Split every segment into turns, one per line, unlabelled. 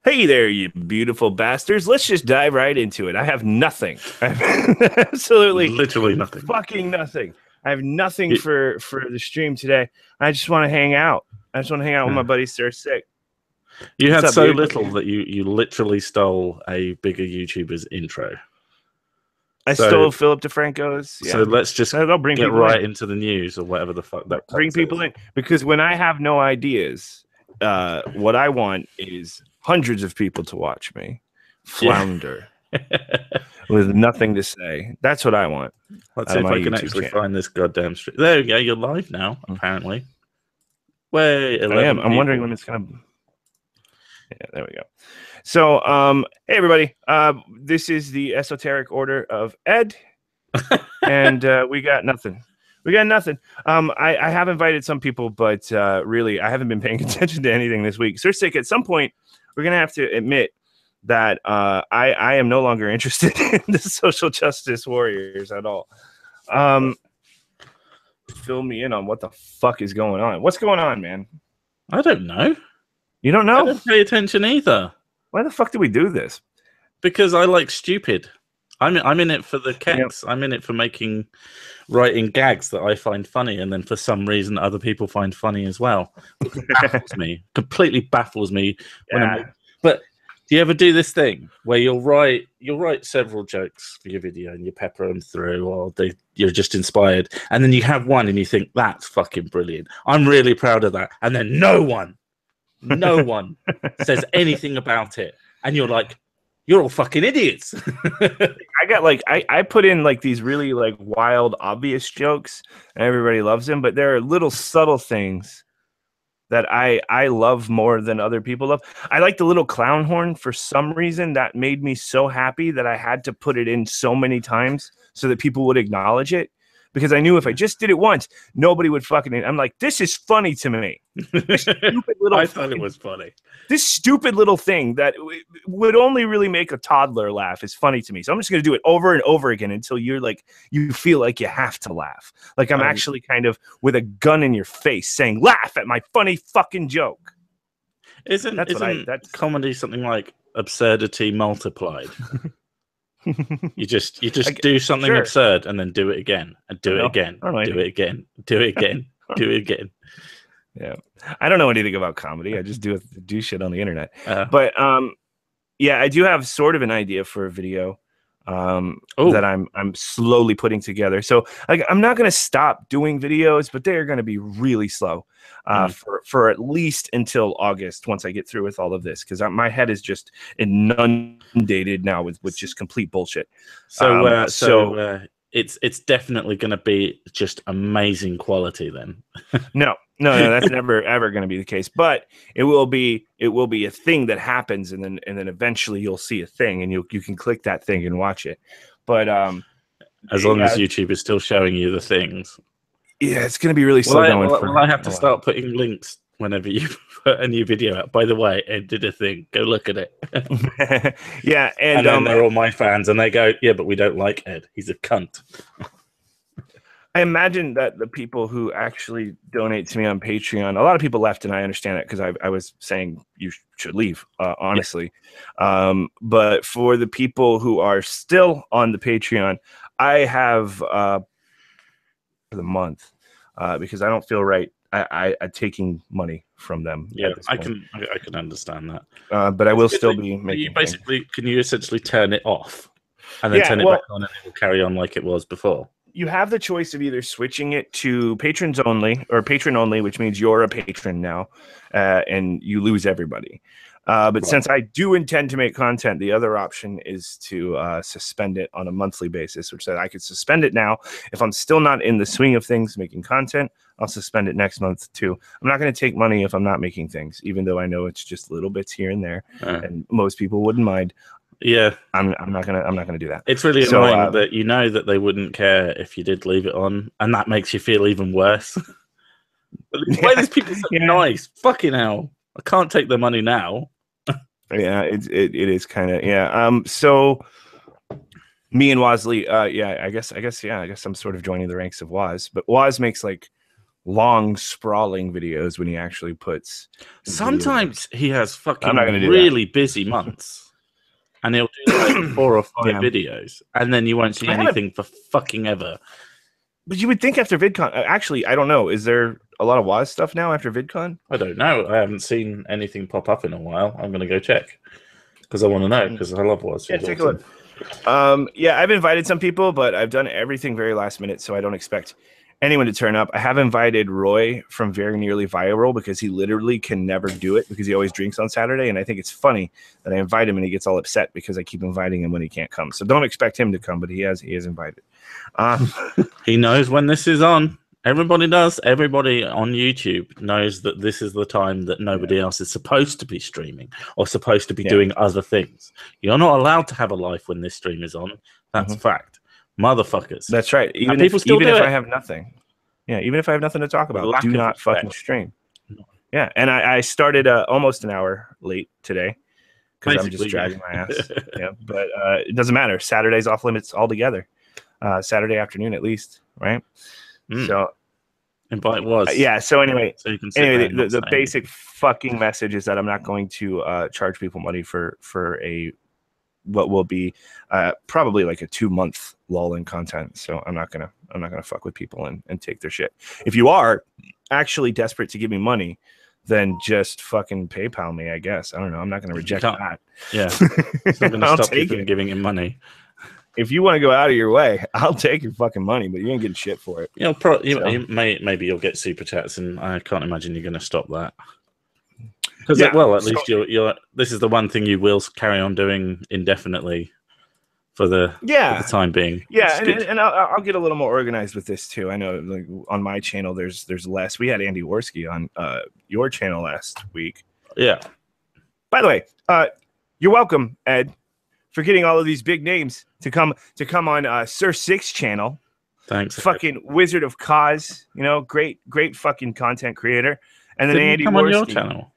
Hey there, you beautiful bastards. Let's just dive right into it. I have nothing. I have absolutely
Literally nothing.
fucking nothing. I have nothing
You,
for the stream today. I just want to hang out. I just want to hang out with my buddies that are sick.
you
What's
had
up,
so
dude?
little that you literally stole a bigger YouTuber's intro.
I
So
stole Philip DeFranco's.
so
Yeah.
let's just
I'll bring
get
people
right
in.
into the news or whatever the fuck that
Bring
cunt
people
says.
in. Because when I have no ideas, what I want is hundreds of people to watch me
Yeah.
flounder with nothing to say. That's what I want.
Let's
Out
see
of
if
my
I can
YouTube
actually
channel.
find this goddamn stream. There we go. You're live now, apparently. Wait, 11
I am. I'm
people.
wondering when it's gonna. Yeah, there we go. So, hey everybody. This is the Esoteric Order of Ed, and we got nothing. We got nothing. I have invited some people, but really, I haven't been paying attention to anything this week. So, sick. At some point, we're gonna have to admit that I am no longer interested in the social justice warriors at all. Fill me in on what the fuck is going on. What's going on, man?
I don't know.
You don't
I
know?
don't pay attention either.
Why the fuck do we do this?
Because I like stupid. I'm in it for the keks.
Yep.
I'm in it for writing gags that I find funny, and then for some reason other people find funny as well. It baffles me. Completely baffles me when
Yeah.
But do you ever do this thing where you'll write several jokes for your video and you pepper them through, or you're just inspired, and then you have one and you think that's fucking brilliant. I'm really proud of that, and then no one says anything about it, and you're like, you're all fucking idiots.
I got I put in like these really like wild, obvious jokes, and everybody loves them. But there are little subtle things that I love more than other people love. I like the little clown horn for some reason. That made me so happy that I had to put it in so many times so that people would acknowledge it. Because I knew if I just did it once, nobody would fucking. I'm like, this is funny to me.
I thought it was funny.
This stupid little thing that would only really make a toddler laugh is funny to me. So I'm just going to do it over and over again until you're like, you feel like you have to laugh. Like I'm actually kind of with a gun in your face saying, laugh at my funny fucking joke.
Isn't comedy something like absurdity multiplied? You just do something absurd and then do it again and do it again, do it again, do it again, do it again.
Yeah, I don't know anything about comedy. I just do shit on the internet. But yeah, I do have sort of an idea for a video that I'm slowly putting together. So like, I'm not going to stop doing videos, but they're going to be really slow for at least until August once I get through with all of this, because my head is just inundated now with just complete bullshit.
So it's definitely going to be just amazing quality then.
No, that's never ever going to be the case. But it will be a thing that happens, and then eventually you'll see a thing, and you can click that thing and watch it. But
as long as YouTube is still showing you the things,
yeah, it's going to be really slow going.
Well, I have to start putting links whenever you put a new video out. By the way, Ed did a thing. Go look at it.
Yeah, and
then they're all my fans, and they go, "Yeah, but we don't like Ed. He's a cunt."
I imagine that the people who actually donate to me on Patreon, a lot of people left, and I understand it because I was saying you should leave, honestly. Yeah. But for the people who are still on the Patreon, I have for the month because I don't feel right. I taking money from them.
Yeah, I can understand that.
But I will still be making.
Can you essentially turn it off and then turn it back on, and it will carry on like it was before?
You have the choice of either switching it to patrons only or patron only, which means you're a patron now, and you lose everybody. But since I do intend to make content, the other option is to suspend it on a monthly basis, which said I could suspend it now. If I'm still not in the swing of things making content, I'll suspend it next month too. I'm not going to take money if I'm not making things, even though I know it's just little bits here and there, and most people wouldn't mind.
Yeah,
I'm not gonna do that.
It's really annoying that you know that they wouldn't care if you did leave it on, and that makes you feel even worse. Why are these people so nice? Fucking hell! I can't take their money now.
Yeah, it is kind of So me and Wazley, I guess I'm sort of joining the ranks of Waz, but Waz makes like long sprawling videos when he actually puts.
Sometimes he has
I'm not gonna
fucking
do
really busy months, and he'll do like 4 or 5
Yeah.
videos, and then you won't see anything for fucking ever.
But you would think after VidCon, actually, I don't know. Is there a lot of Waz stuff now after VidCon?
I don't know. I haven't seen anything pop up in a while. I'm going to go check because I want to know, because I love Waz.
Yeah, take a look. Yeah, I've invited some people, but I've done everything very last minute, so I don't expect anyone to turn up. I have invited Roy from Very Nearly Viral because he literally can never do it because he always drinks on Saturday, and I think it's funny that I invite him and he gets all upset because I keep inviting him when he can't come. So don't expect him to come, but he is invited.
He knows when this is on. Everybody does. Everybody on YouTube knows that this is the time that nobody else is supposed to be streaming or supposed to be doing other things. You're not allowed to have a life when this stream is on. That's a fact. Motherfuckers.
That's right. Even if I have nothing. Yeah, even if I have nothing to talk about, do not fucking stream. Yeah, and I started almost an hour late today because I'm just dragging my ass. Yeah, but it doesn't matter. Saturday's off limits altogether. Saturday afternoon at least, right? So
invite was
so anyway,
so you can
the basic fucking message is that I'm not going to charge people money for what will be probably like a 2-month lull in content. So I'm not gonna fuck with people and take their shit. If you are actually desperate to give me money, then just fucking PayPal me, I guess. I don't know. I'm not gonna reject that.
Yeah, it's not gonna stop you from giving him money.
If you want to go out of your way, I'll take your fucking money, but you ain't getting shit for it.
Maybe you'll get super chats, and I can't imagine you're going to stop that. Because at least you're. This is the one thing you will carry on doing indefinitely for the time being.
Yeah, and I'll get a little more organized with this too. I know, like on my channel, there's less. We had Andy Worski on your channel last week.
Yeah.
By the way, you're welcome, Ed, for getting all of these big names to come on Sir Six channel.
Thanks.
Fucking Wizard of Cause, great fucking content creator. And then
Didn't
Andy
come
Worski.
on your channel.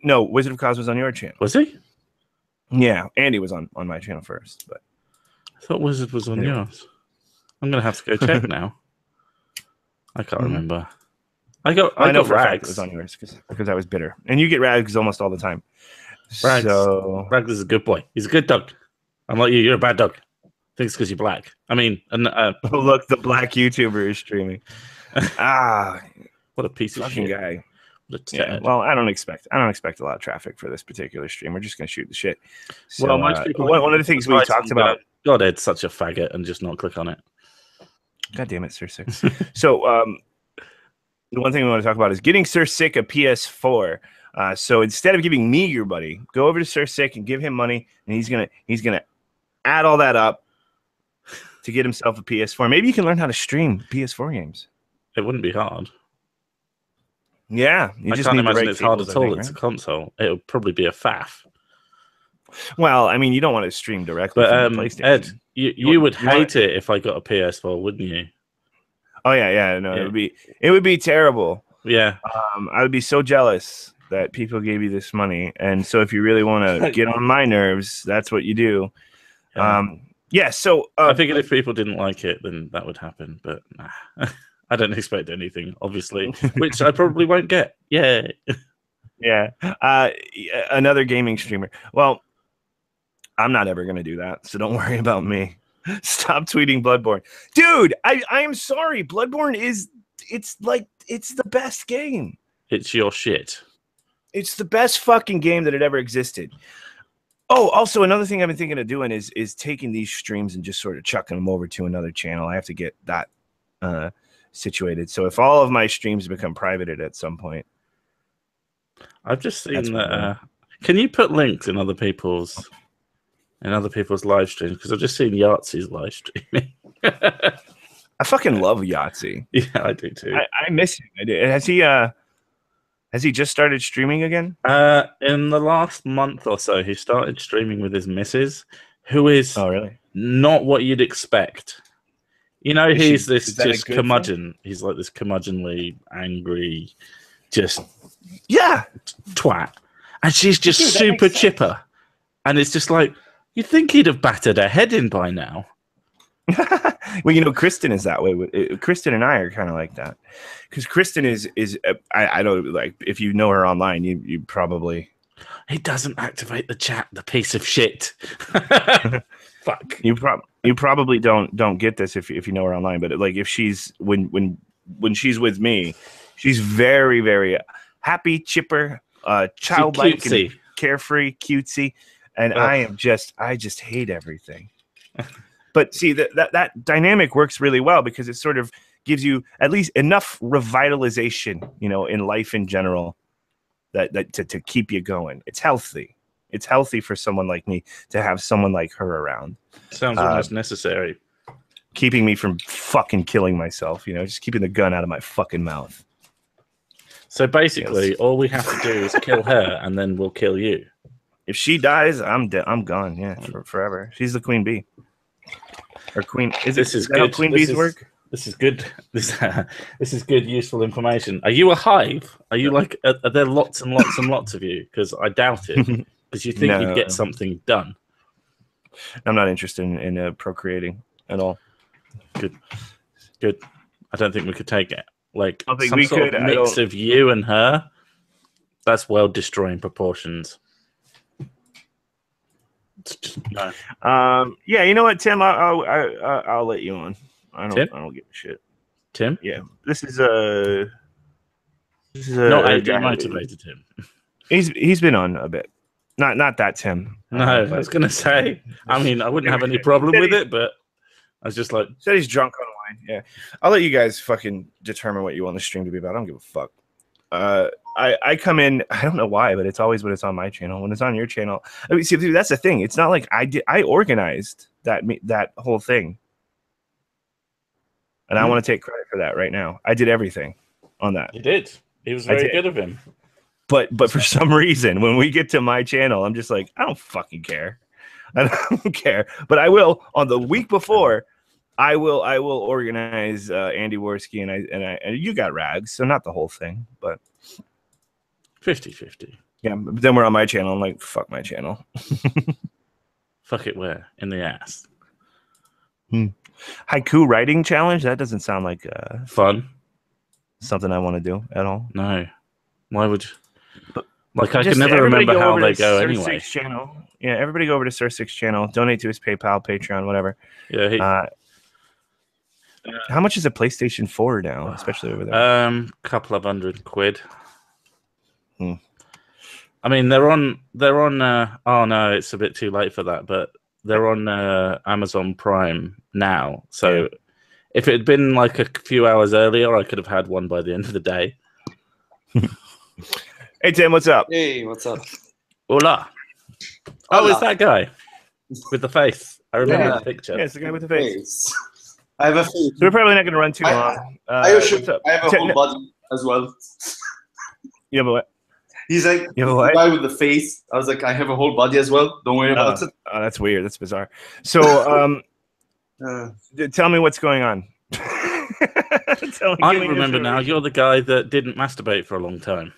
No, Wizard of Cause was on your channel.
Was he?
Yeah, Andy was on my channel first, but
I thought Wizard was on yours. I'm gonna have to go check now. I can't remember. I know
for a fact
Rags.
it was on yours because I was bitter, and you get Rags almost all the time.
Rags.
So
Rags is a good boy. He's a good dog. Unlike you're a bad dog. I think it's because you're black. I mean,
look, the black YouTuber is streaming.
What a piece of
fucking
shit.
guy. Yeah, well, I don't expect a lot of traffic for this particular stream. We're just gonna shoot the shit. So,
well, most people.
One of the things we talked about.
God, Ed's such a faggot, and just not click on it.
God damn it, Sir Six. So, the one thing we want to talk about is getting Sir Sick a PS4. So instead of giving me your money, go over to Sir Sick and give him money, and he's gonna add all that up to get himself a PS4. Maybe you can learn how to stream PS4 games.
It wouldn't be hard.
Yeah,
I can't imagine it's hard at all. It's a console. It would probably be a faff.
Well, I mean, you don't want to stream directly from the PlayStation.
Ed, you would hate it if I got a PS4, wouldn't you?
Oh yeah. It would be terrible.
Yeah.
I would be so jealous that people gave you this money, and so if you really want to get on my nerves, that's what you do. So
I figured if people didn't like it, then that would happen, but nah. I don't expect anything, obviously, which I probably won't get. Yeah.
Another gaming streamer. Well, I'm not ever going to do that, so don't worry about me. Stop tweeting Bloodborne. Dude, I am sorry. Bloodborne it's the best game.
It's your shit.
It's the best fucking game that had ever existed. Oh, also another thing I've been thinking of doing is taking these streams and just sort of chucking them over to another channel. I have to get that situated. So if all of my streams become privated at some point.
I've just seen that. Can you put links in other people's live streams? Because I've just seen Yahtzee's live streaming.
I fucking love Yahtzee.
Yeah, I do too.
I miss him. I do. Has he just started streaming again?
In the last month or so, he started streaming with his missus, who is not what you'd expect. He's this just curmudgeon. He's like this curmudgeonly, angry, just twat, and she's just super chipper. And it's just like, you'd think he'd have battered her head in by now.
Well, you know, Kristen is that way. Kristen and I are kind of like that, because Kristen is I don't like, if you know her online, you probably.
He doesn't activate the chat, the piece of shit. Fuck.
You probably don't get this if you know her online, but like if she's when she's with me, she's very, very happy, chipper, childlike, and carefree, cutesy, and I just hate everything. But see, that dynamic works really well because it sort of gives you at least enough revitalization, you know, in life in general, that to keep you going. It's healthy. It's healthy for someone like me to have someone like her around.
Sounds almost necessary.
Keeping me from fucking killing myself, you know, just keeping the gun out of my fucking mouth.
So basically, all we have to do is kill her, and then we'll kill you.
If she dies, I'm dead. I'm gone. Yeah, forever. She's the queen bee. Or queen. This is good. How queen bees work?
This is good. This is good, useful information. Are you a hive? Are you like? Are there lots and lots and lots of you? Because I doubt it. Because you think you'd get something done.
I'm not interested in procreating at all.
Good. I don't think we could take it. Like
I think
some
we
sort
could,
of mix of you and her. That's world destroying proportions. It's just, no.
Yeah, you know what, Tim? I'll let you on. I don't give a shit.
Tim?
Yeah, this is
not demotivated him.
He's been on a bit. Not that Tim.
No, I was gonna say. I mean, I wouldn't have any problem with it, but I was just like,
said he's drunk on wine. Yeah, I'll let you guys fucking determine what you want the stream to be about. I don't give a fuck. I come in. I don't know why, but it's always when it's on my channel. When it's on your channel, I mean, see, that's the thing. It's not like I organized that whole thing, and I want to take credit for that right now. I did everything on that.
You did. He was very good of him.
But for some reason, when we get to my channel, I'm just like, I don't fucking care. I don't care. But I will on the week before. I will organize Andy Worski and you got Rags, so not the whole thing, but
50-50.
Yeah, but then we're on my channel. I'm like, fuck my channel.
Fuck it where? In the ass.
Haiku writing challenge? That doesn't sound like
fun.
Something I want to do at all.
No. Why would you? Like, I can never remember how they go anyway.
Channel. Yeah, everybody go over to Sir Six channel. Donate to his PayPal, Patreon, whatever.
Yeah.
How much is a PlayStation 4 now, especially over there?
Couple of £100. I mean, they're on. Oh no, it's a bit too late for that. But they're on Amazon Prime now. So if it had been like a few hours earlier, I could have had one by the end of the day.
Hey Tim, what's up?
Hey, what's up?
Hola. Oh, it's that guy with the face. I remember the picture.
Yeah, it's the guy with the face.
I have a face.
So we're probably not going to run too long.
I have a whole body as well.
You have a what?
He's like, the guy with the face. I was like, I have a whole body as well. Don't worry about it.
Oh, that's weird. That's bizarre. So, tell me what's going on.
I remember now. You're the guy that didn't masturbate for a long time.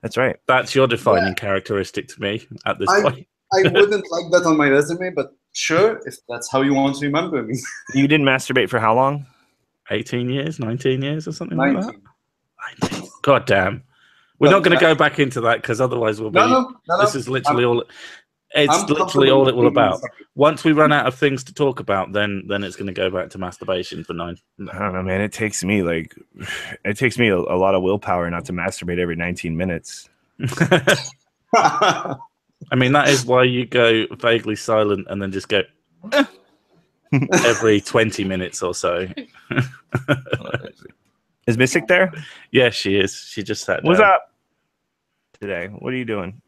That's right.
That's your defining characteristic to me at this point.
I wouldn't like that on my resume, but sure, if that's how you want to remember me.
You didn't masturbate for how long?
18 years, 19 years or something 19. Like that? 19. God damn. We're not going to go back into that because otherwise we'll be... No. This is literally all... It's literally all it will about. Once we run out of things to talk about, then it's going to go back to masturbation for 9.
I don't know, man. It takes me a lot of willpower not to masturbate every 19 minutes.
I mean, that is why you go vaguely silent and then just go every 20 minutes or so.
Is Mystic there?
Yeah, she is. She just sat down.
What's up today? What are you doing?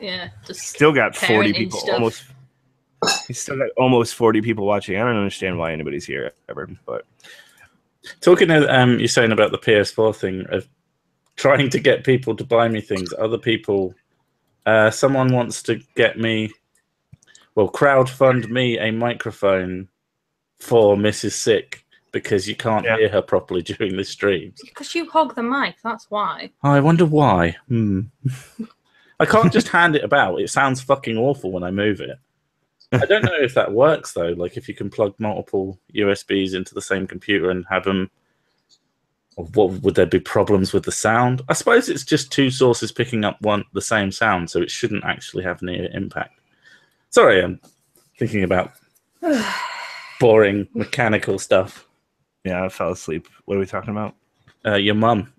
Yeah, just
still got 40 people stuff. He's still got almost 40 people watching. I don't understand why anybody's here ever, but
talking to you're saying about the PS4 thing of trying to get people to buy me things. Other people, someone wants to get me, crowdfund me a microphone for Mrs. Sick because you can't hear her properly during the streams.
Because you hog the mic, that's why.
I wonder why. I can't just hand it about. It sounds fucking awful when I move it. I don't know if that works though. Like if you can plug multiple USBs into the same computer and have them, or what would there be problems with the sound? I suppose it's just two sources picking up the same sound, so it shouldn't actually have any impact. Sorry, I'm thinking about boring mechanical stuff.
Yeah, I fell asleep. What are we talking about?
Your mum.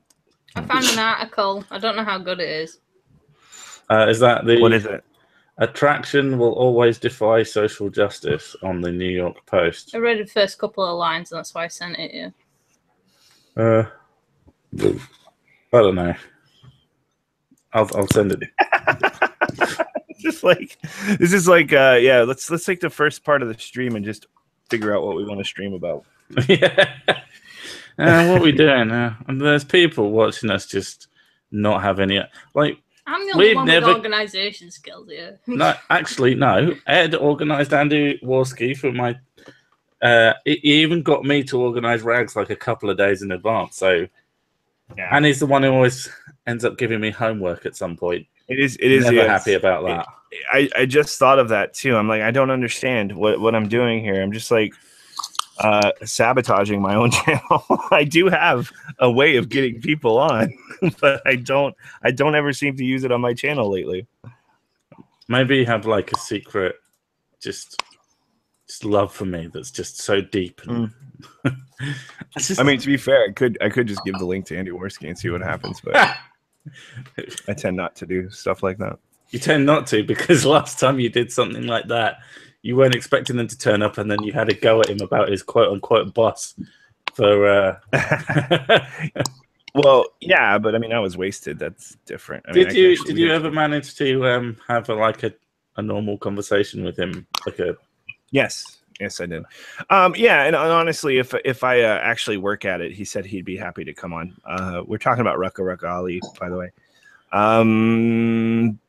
I found an article. I don't know how good it is.
Is that the?
What is it?
Attraction will always defy social justice on the New York Post.
I read the first couple of lines, and that's why I sent it you.
I don't know. I'll send it.
This is like yeah. Let's take the first part of the stream and just figure out what we want to stream about.
Yeah. What are we doing? And there's people watching us just not have any like.
I'm the only one with organisation skills here.
No, actually, no. Ed organised Andy Warski for my. He even got me to organise rags like a couple of days in advance. So,
yeah.
And he's the one who always ends up giving me homework at some point.
It is. Never
happy about that.
I just thought of that too. I'm like, I don't understand what I'm doing here. I'm just like sabotaging my own channel. I do have a way of getting people on, but I don't ever seem to use it on my channel lately.
Maybe you have like a secret, just love for me that's just so deep. And
I mean, to be fair, I could just give the link to Andy Warski and see what happens, but I tend not to do stuff like that.
You tend not to, because last time you did something like that, you weren't expecting them to turn up, and then you had a go at him about his quote-unquote boss for...
Well, yeah, but I mean, I was wasted. That's different. I
did you ever manage to have a normal conversation with him?
Yes, I did. Yeah, and honestly, if I actually work at it, he said he'd be happy to come on. We're talking about Rucka Ali, by the way.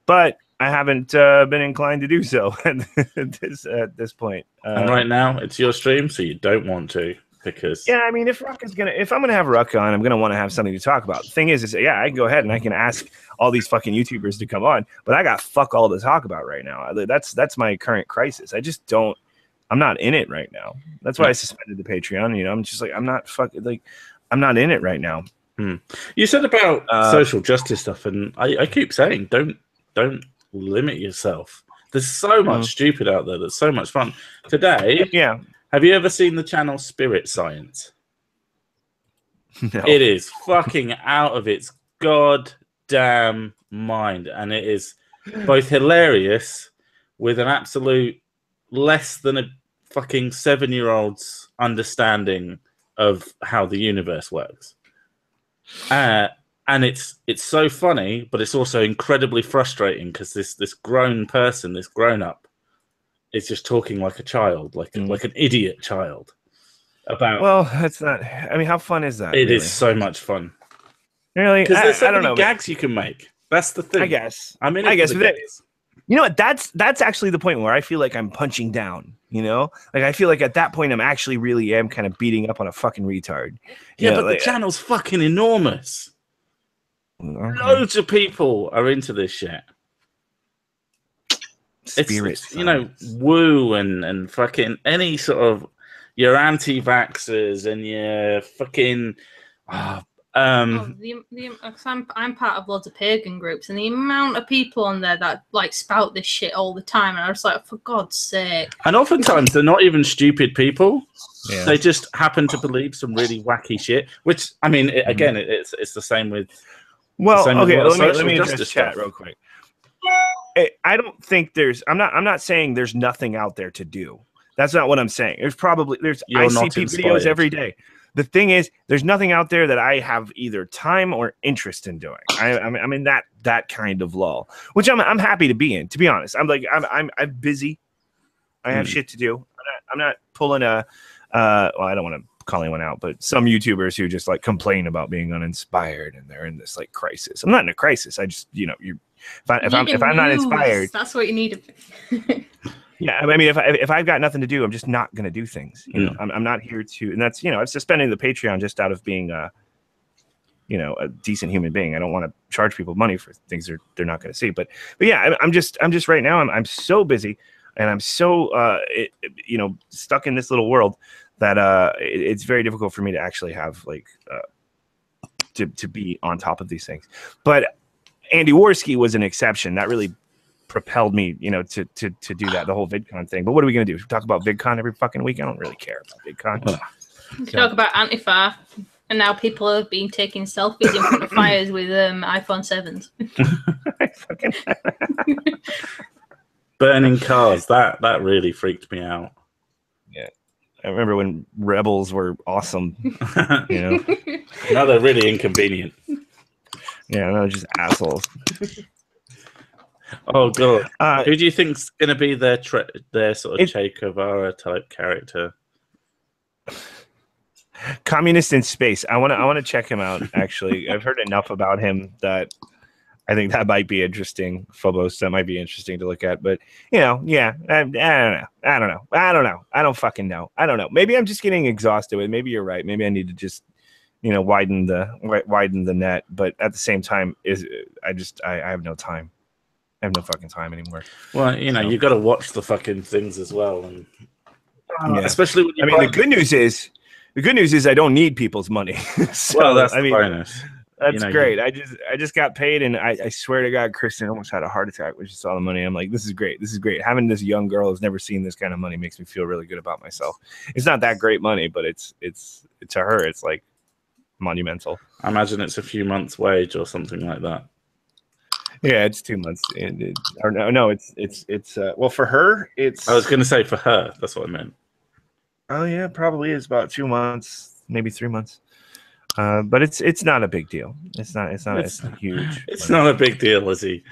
But I haven't been inclined to do so at this point.
And right now, it's your stream, so you don't want to, because
yeah, I mean, if I'm gonna have Rucka on, I'm gonna want to have something to talk about. The thing is yeah, I can go ahead and I can ask all these fucking YouTubers to come on, but I got fuck all to talk about right now. That's my current crisis. I just don't. I'm not in it right now. That's why I suspended the Patreon. You know, I'm just like I'm not in it right now.
You said about social justice stuff, and I keep saying don't limit yourself. There's so much stupid out there that's so much fun. Today,
yeah.
Have you ever seen the channel Spirit Science?
No.
It is fucking out of its goddamn mind, and it is both hilarious with an absolute less than a fucking 7-year-old's understanding of how the universe works. And it's so funny, but it's also incredibly frustrating because this grown person, this grown up, is just talking like a child, like an idiot child. About
well, that's not. I mean, how fun is that?
It is so much fun.
Really,
because there's so
many
many gags you can make. That's the thing.
I guess.
I mean,
you know what? That's actually the point where I feel like I'm punching down. You know, like I feel like at that point I'm actually really am kind of beating up on a fucking retard.
Yeah, but the channel's fucking enormous. Okay. Loads of people are into this shit. It's you know, woo and fucking any sort of your anti-vaxxers and your fucking
I'm part of loads of pagan groups, and the amount of people on there that like spout this shit all the time, and I was like, for God's sake.
And oftentimes they're not even stupid people. Yeah. They just happen to believe some really wacky shit. Which I mean, again, it's the same with.
Well, okay, let me just chat real quick. I don't think I'm not saying there's nothing out there to do. That's not what I'm saying. I see videos every day. The thing is, there's nothing out there that I have either time or interest in doing. I'm in that kind of lull, which I'm happy to be in. To be honest, I'm busy. I have shit to do. I'm not pulling a. Well, I don't want to call anyone out, but some YouTubers who just like complain about being uninspired and they're in this like crisis. I'm not in a crisis. I just if I'm not inspired,
that's what you need.
Yeah, I mean, if I've got nothing to do, I'm just not going to do things. You know, I'm not here to, and that's I'm suspending the Patreon just out of being a decent human being. I don't want to charge people money for things they're not going to see. But yeah, I'm just right now. I'm so busy. and I'm so stuck in this little world that it's very difficult for me to actually have like to be on top of these things. But Andy Worski was an exception. That really propelled me, to do that, the whole VidCon thing. But what are we going to do? Talk about VidCon every fucking week? I don't really care about VidCon.
Talk about Antifa, and now people have been taking selfies in front of fires with iPhone 7s.
Burning cars, that really freaked me out.
Yeah. I remember when rebels were awesome.
Now they're really inconvenient.
Yeah, they're just assholes.
Oh god, who do you think's going to be their sort of Che Guevara type character?
Communist in Space. I want to check him out. Actually, I've heard enough about him that I think that might be interesting. Phobos, that might be interesting to look at. But I don't know. I don't fucking know. I don't know. Maybe I'm just getting exhausted with. Maybe you're right. Maybe I need to just widen the net. But at the same time, I have no time. I have no fucking time anymore.
Well, you've got to watch the fucking things as well, and especially when
the good news is I don't need people's money. So,
well, that's the bonus.
That's great. I just got paid, and I swear to God, Kristen almost had a heart attack when she saw the money. I'm like, this is great. This is great. Having this young girl who's never seen this kind of money makes me feel really good about myself. It's not that great money, but it's to her, it's like monumental.
I imagine it's a few months' wage or something like that.
Yeah, it's 2 months. It's well, for her, it's.
I was going to say for her. That's what I meant.
Oh yeah, probably is about 2 months, maybe 3 months. But it's not a big deal. It's not huge.
It's not a big deal as he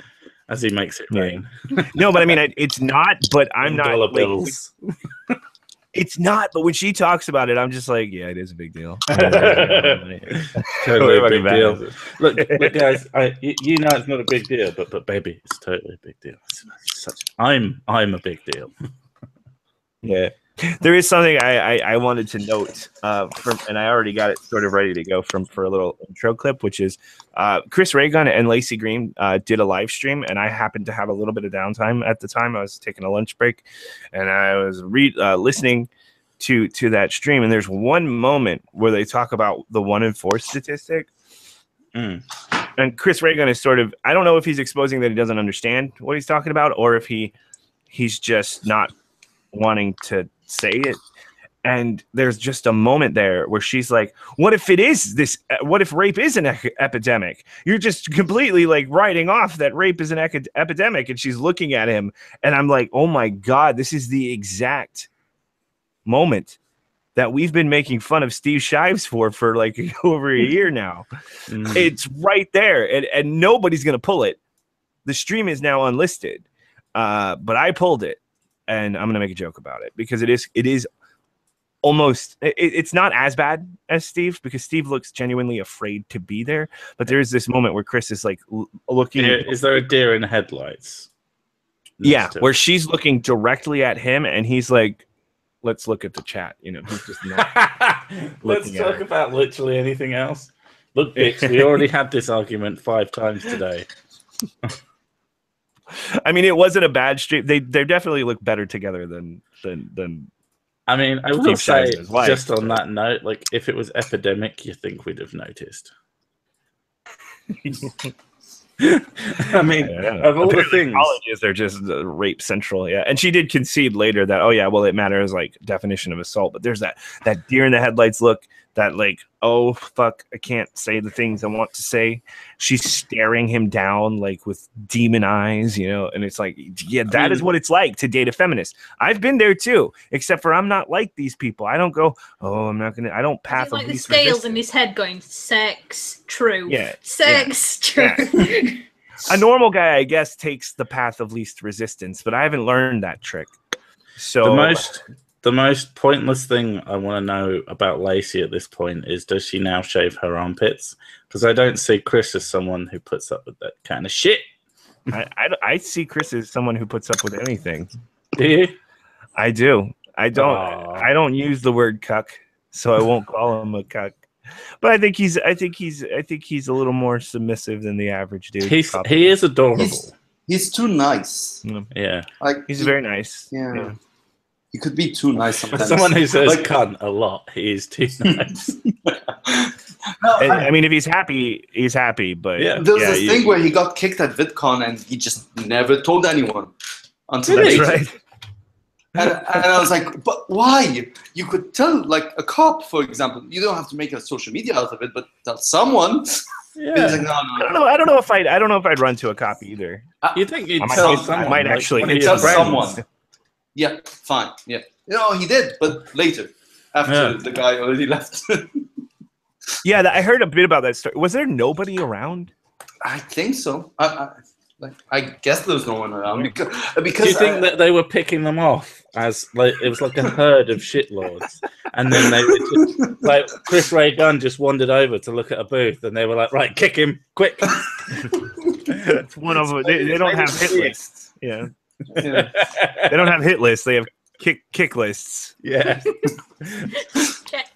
makes it rain.
No, but I mean, it's not. But I'm not.
Dollar bills.
It's not. But when she talks about it, I'm just like, yeah, it is a big deal.
Totally a big deal. Look, guys. It's not a big deal, but baby, it's totally a big deal. I'm a big deal.
Yeah. There is something I wanted to note and I already got it sort of ready to go for a little intro clip, which is Chris Ray Gun and Lacey Green did a live stream, and I happened to have a little bit of downtime at the time. I was taking a lunch break, and I was listening to that stream, and there's one moment where they talk about the 1 in 4 statistic. And Chris Ray Gun is sort of, I don't know if he's exposing that he doesn't understand what he's talking about, or if he's just not wanting to say it. And there's just a moment there where she's like, what if rape is an epidemic? You're just completely like writing off that rape is an epidemic. And she's looking at him, and I'm like, oh my God, this is the exact moment that we've been making fun of Steve Shives for like over a year now. It's right there, and nobody's gonna pull it. The stream is now unlisted, but I pulled it. And I'm going to make a joke about it because it is almost, it's not as bad as Steve, because Steve looks genuinely afraid to be there. But there is this moment where Chris is like looking.
Is there a deer in the headlights?
Yeah, where she's looking directly at him, and he's like, let's look at the chat. He's just not.
Let's talk about literally anything else. Look, bitch, we already had this argument 5 times today.
I mean, it wasn't a bad stream. They definitely look better together than.
I mean, I will say, just on that note, like if it was epidemic, you think we'd have noticed. I mean, of all the things,
colleges are just rape central. Yeah, and she did concede later that, oh yeah, well, it matters like definition of assault, but there's that deer in the headlights look, that like, oh fuck, I can't say the things I want to say. She's staring him down like with demon eyes, and it's like, yeah, that is what it's like to date a feminist. I've been there too, except for I'm not like these people. I don't go, oh, I don't path
like the scales in his head going, sex, true.
Yeah,
sex, true.
Yeah. A normal guy, I guess, takes the path of least resistance, but I haven't learned that trick. So
the most pointless thing I want to know about Lacey at this point is, does she now shave her armpits? Because I don't see Chris as someone who puts up with that kind of shit.
I see Chris as someone who puts up with anything.
Do you?
I do. I don't use the word cuck, so I won't call him a cuck. But I think he's a little more submissive than the average dude.
He is adorable.
He's too nice.
Yeah.
Like
He's very nice.
Yeah. He could be too nice sometimes.
For someone who says cunt a lot, he is too nice.
I mean, if he's happy, he's happy. But
there's this thing where he got kicked at VidCon and he just never told anyone until later. Right. And I was like, but why? You could tell, like a cop, for example. You don't have to make a social media out of it, but tell someone.
Yeah.
Like, no.
I don't know if I'd run to a cop either.
You think you'd tell someone?
I might actually
tell someone. Yeah, fine. Yeah. He did, but later, after the guy already left.
Yeah, I heard a bit about that story. Was there nobody around?
I think so. I guess there's no one around because
do you think that they were picking them off as like it was like a herd of shitlords, and then they were just like Chris Ray Gunn just wandered over to look at a booth, and they were like, right, kick him quick.
It's one of them. They don't have hit lists. Yeah. They don't have hit lists. They have kick lists.
Yeah.
Check.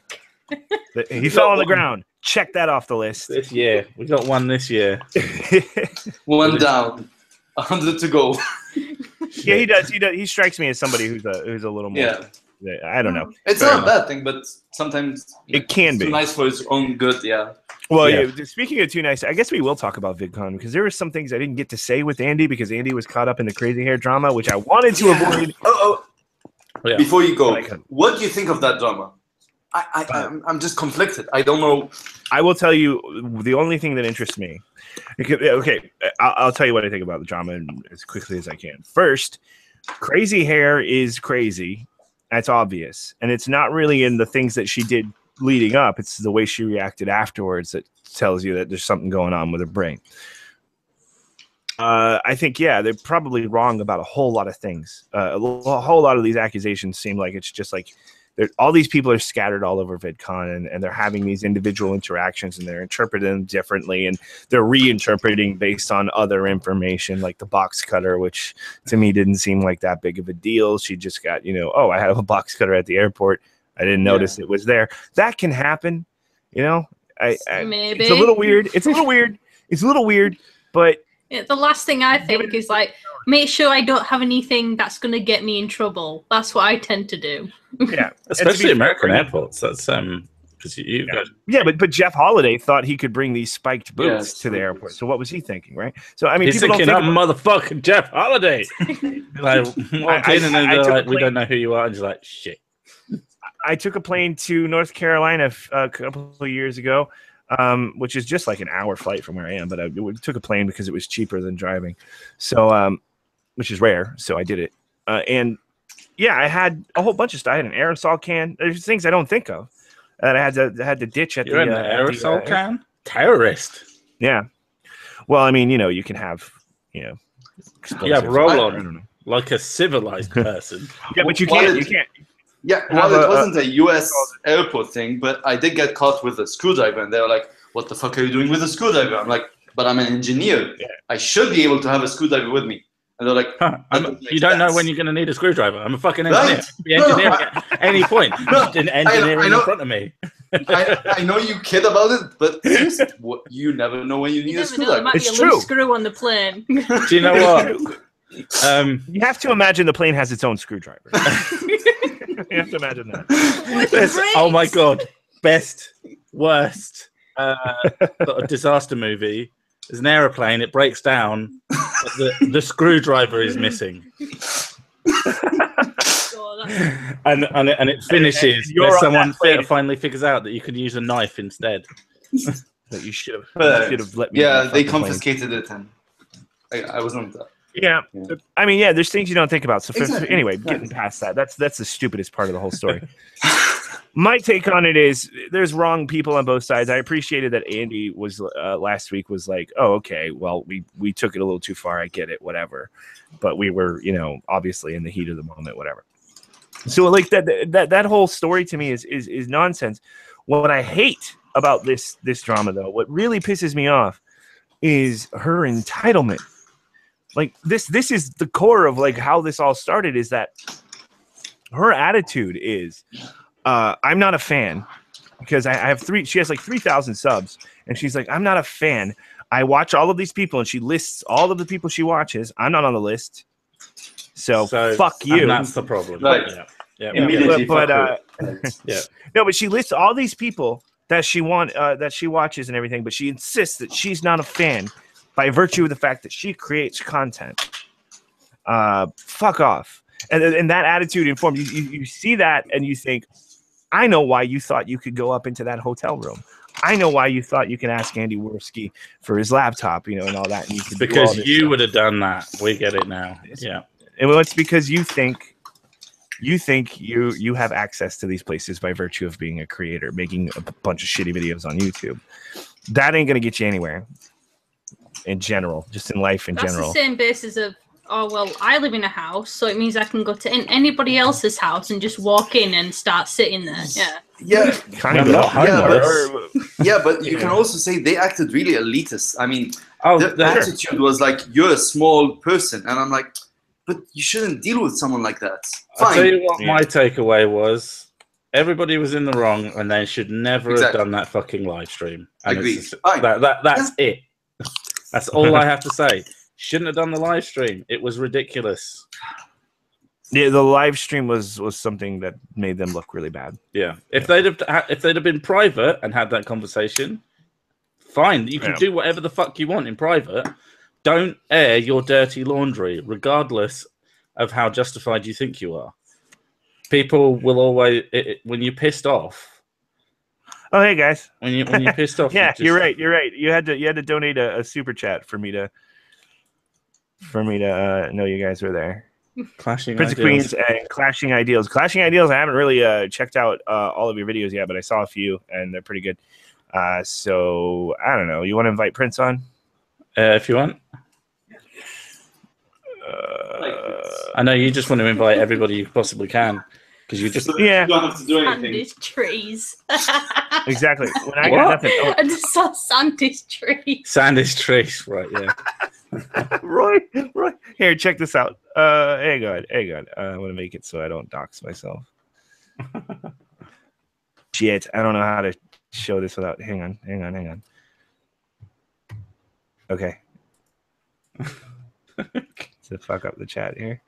He fell on the ground. Check that off the list.
This year. We got one this year.
One down. 100 to go.
Yeah, he does. He strikes me as somebody who's a little more.
Yeah.
I don't know.
It's not a bad thing, but sometimes
it can be
too nice for his own good. Yeah.
Well, speaking of too nice, I guess we will talk about VidCon because there were some things I didn't get to say with Andy because Andy was caught up in the crazy hair drama, which I wanted to avoid.
Yeah. Before you go, what do you think of that drama? I'm just conflicted. I don't know.
I will tell you the only thing that interests me. Okay, I'll tell you what I think about the drama as quickly as I can. First, crazy hair is crazy. That's obvious. And it's not really in the things that she did leading up. It's the way she reacted afterwards that tells you that there's something going on with her brain. I think, they're probably wrong about a whole lot of things. A whole lot of these accusations seem like it's just like all these people are scattered all over VidCon and they're having these individual interactions and they're interpreting them differently and they're reinterpreting based on other information like the box cutter, which to me didn't seem like that big of a deal. She just got, I have a box cutter at the airport. I didn't notice it was there. That can happen. Maybe. It's a little weird. It's a little weird, but
the last thing I think is like, make sure I don't have anything that's going to get me in trouble. That's what I tend to do.
Yeah,
especially American airports. That's because
but Jeff Holiday thought he could bring these spiked boots to the airport. So what was he thinking, right? So I mean,
he's thinking, motherfucking Jeff Holiday. Like, we don't know who you are, and he's like, shit.
I took a plane to North Carolina a couple of years ago. Which is just like an hour flight from where I am, but I took a plane because it was cheaper than driving. So, which is rare. So I did it. And I had a whole bunch of stuff. I had an aerosol can. There's things I don't think of that I had to ditch at
You're
the
an aerosol can? Terrorist.
Yeah. Well, I mean, you can have,
roll on. I don't know. Like a civilized person.
Yeah, but you can't.
Yeah, well, it wasn't a U.S. airport thing, but I did get caught with a screwdriver, and they were like, "What the fuck are you doing with a screwdriver?" I'm like, "But I'm an engineer. Yeah. I should be able to have a screwdriver with me." And they're like,
"You don't know when you're going to need a screwdriver. I'm a fucking engineer. Right? Be engineering at any point. Engineering in front of me."
I know you kid about it, but you never know when you need a screwdriver.
There might be a loose screw on the plane.
Do you know what?
You have to imagine the plane has its own screwdriver. You have to imagine that.
Oh my god! Best, worst disaster movie. There's an aeroplane. It breaks down. But the screwdriver is missing. And it finishes where someone finally figures out that you can use a knife instead.
That you should have let me.
Yeah, they confiscated it, and I wasn't.
Yeah. I mean, there's things you don't think about. So anyway, getting past that, that's the stupidest part of the whole story. My take on it is there's wrong people on both sides. I appreciated that Andy was last week was like, oh, okay, well, we took it a little too far. I get it, whatever. But we were, obviously in the heat of the moment, whatever. So like that whole story to me is nonsense. What I hate about this drama, though, what really pisses me off is her entitlement. Like this is the core of like how this all started, is that her attitude is I'm not a fan because I have she has like 3,000 subs and she's like, I'm not a fan. I watch all of these people, and she lists all of the people she watches. I'm not on the list, so fuck you.
And that's the problem.
Right.
Yeah.
Immediately.
But
Yeah.
no, but she lists all these people that she watches and everything, but she insists that she's not a fan by virtue of the fact that she creates content. Fuck off. And that attitude informs you see that and you think, I know why you thought you could go up into that hotel room. I know why you thought you could ask Andy Worski for his laptop, and all that. And you could
because you would have done that. We get it now. Yeah.
And it's because you think you have access to these places by virtue of being a creator, making a bunch of shitty videos on YouTube. That ain't gonna get you anywhere. In general, just in life in general.
That's the same basis of, oh, well, I live in a house, so it means I can go to anybody else's house and just walk in and start sitting there. Yeah.
Yeah.
Kind of.
But you can also say they acted really elitist. I mean, the
sure.
attitude was like, you're a small person. And I'm like, but you shouldn't deal with someone like that. Fine.
I'll tell you what my takeaway was. Everybody was in the wrong, and they should never have done that fucking live stream. And
Agreed.
That's it. That's all I have to say. Shouldn't have done the live stream. It was ridiculous.
Yeah, the live stream was something that made them look really bad.
Yeah, if they'd have been private and had that conversation, fine. You can do whatever the fuck you want in private. Don't air your dirty laundry, regardless of how justified you think you are. People will always when you're pissed off.
Oh, hey guys.
When you're pissed off.
Yeah, you're right. You're right. You had to donate a super chat for me to know you guys were there.
Clashing
Prince of
Ideals.
Queens and Clashing Ideals. Clashing Ideals. I haven't really checked out all of your videos yet, but I saw a few and they're pretty good. So I don't know. You want to invite Prince on?
If you want. I know you just want to invite everybody you possibly can because you just
you don't have to do anything.
Sandy's trees.
Exactly. When I got nothing. Oh.
I just saw Sandy's trees.
Sandy's trees, right? Yeah.
Roy, here, check this out. Hang on. I want to make it so I don't dox myself. Shit, I don't know how to show this without. Hang on. Okay. To fuck up the chat here.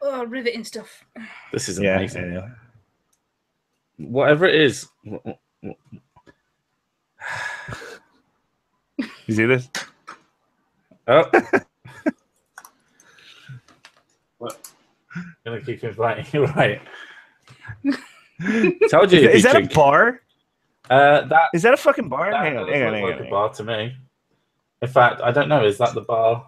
Oh, riveting stuff.
This is amazing.
Yeah.
Whatever it is.
You see this?
Oh. What? I'm gonna keep inviting you, right? Told you.
Is that a bar?
Is
that a fucking bar?
Hang on. Like a bar to me. In fact, I don't know. Is that the bar?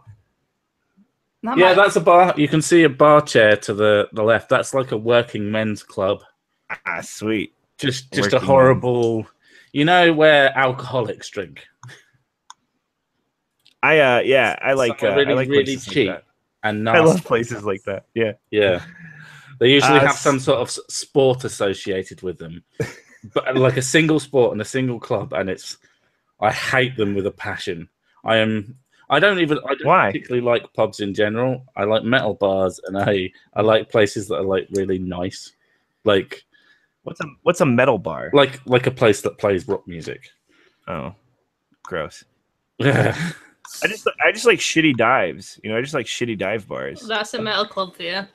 That's a bar. You can see a bar chair to the left. That's like a working men's club.
Ah, sweet.
Just a horrible. You know where alcoholics drink.
I like
really cheap
like
and nasty.
I love places like that. Yeah.
They usually have some sort of sport associated with them, but like a single sport and a single club, and I hate them with a passion. I don't particularly like pubs in general. I like metal bars, and I like places that are like really nice. Like
what's a metal bar?
Like a place that plays rock music.
Oh, gross.
Yeah.
I just like shitty dives. I just like shitty dive bars.
That's a metal club for you.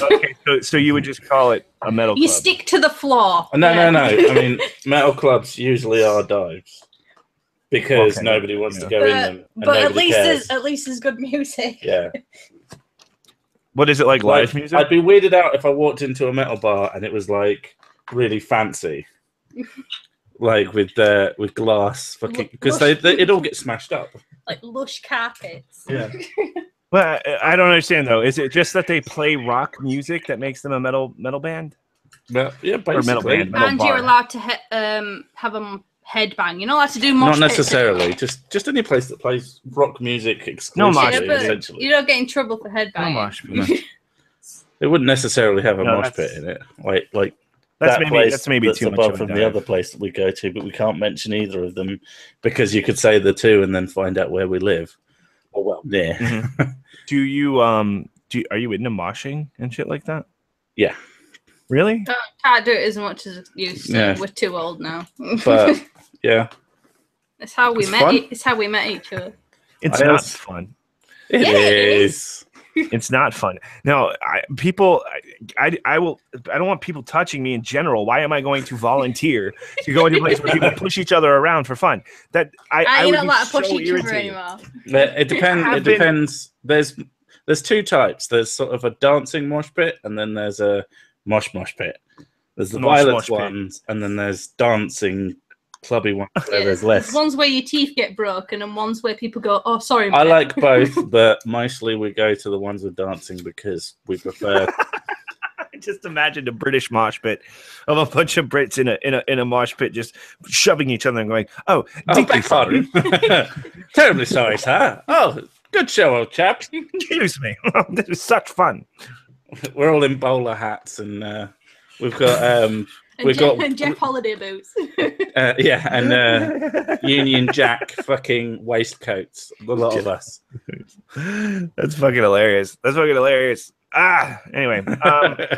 Okay, so you would just call it a metal club.
You stick to the floor.
No. I mean, metal clubs usually are dives because nobody wants to go in them.
But at least there's good music.
Yeah.
What is it like live music?
I'd be weirded out if I walked into a metal bar and it was like really fancy. Like with glass, fucking, because it all gets smashed up.
Like lush carpets.
Yeah.
Well, I don't understand though. Is it just that they play rock music that makes them a metal band?
Yeah, basically.
Or metal band, metal
and
bar.
You're allowed to have a headbang. You're not allowed to do mosh
Not necessarily. Just any place that plays rock music exclusively.
No mosh
pit.
Essentially.
You don't get in trouble for headbanging.
No mosh pit.
It wouldn't necessarily have a mosh pit in it. Like
that's maybe
that's
too much
above from the other place that we go to, but we can't mention either of them because you could say the two and then find out where we live. Oh well, yeah.
Mm-hmm. Do you are you into moshing and shit like that?
Yeah.
Can't do it as much as used to.
Yeah.
We're too old now.
But yeah,
It's how we met. It's how we met each other.
It's not fun.
It is.
It's not fun. No, I don't want people touching me in general. Why am I going to volunteer to go into a place where people push each other around for fun? That I would
don't
be
like to push
so
each other anymore.
It depends. It depends. There's two types. There's sort of a dancing mosh pit, and then there's a mosh pit. There's the violent ones, and then there's dancing clubby ones where there's less.
There's ones where your teeth get broken, and ones where people go, "Oh, sorry."
I like both, but mostly we go to the ones with dancing because we prefer.
I just imagined a British mosh pit of a bunch of Brits in a mosh pit, just shoving each other and going, "Oh,
beg pardon. Terribly sorry, sir. Oh, good show, old chap.
Excuse me. This was such fun."
We're all in bowler hats, and we've got
and Jeff Holiday boots.
and Union Jack fucking waistcoats. A lot of us.
That's fucking hilarious. Anyway, I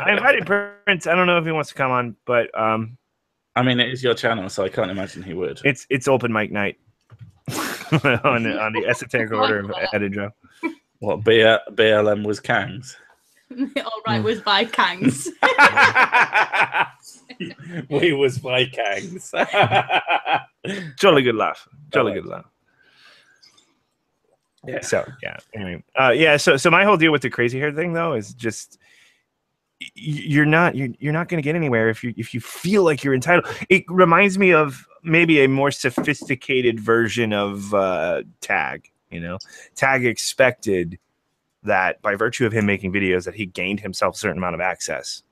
invited Prince. I don't know if he wants to come on, but I
mean, it is your channel, so I can't imagine he would.
It's open mic night on the Esoteric Order of Ed.
What BLM was Kangs?
All right, was by Kangs.
We was by Kangs.
Jolly good laugh. Yeah. So yeah. Anyway, So my whole deal with the crazy hair thing, though, is just you're not going to get anywhere if you feel like you're entitled. It reminds me of maybe a more sophisticated version of Tag. Tag expected that by virtue of him making videos that he gained himself a certain amount of access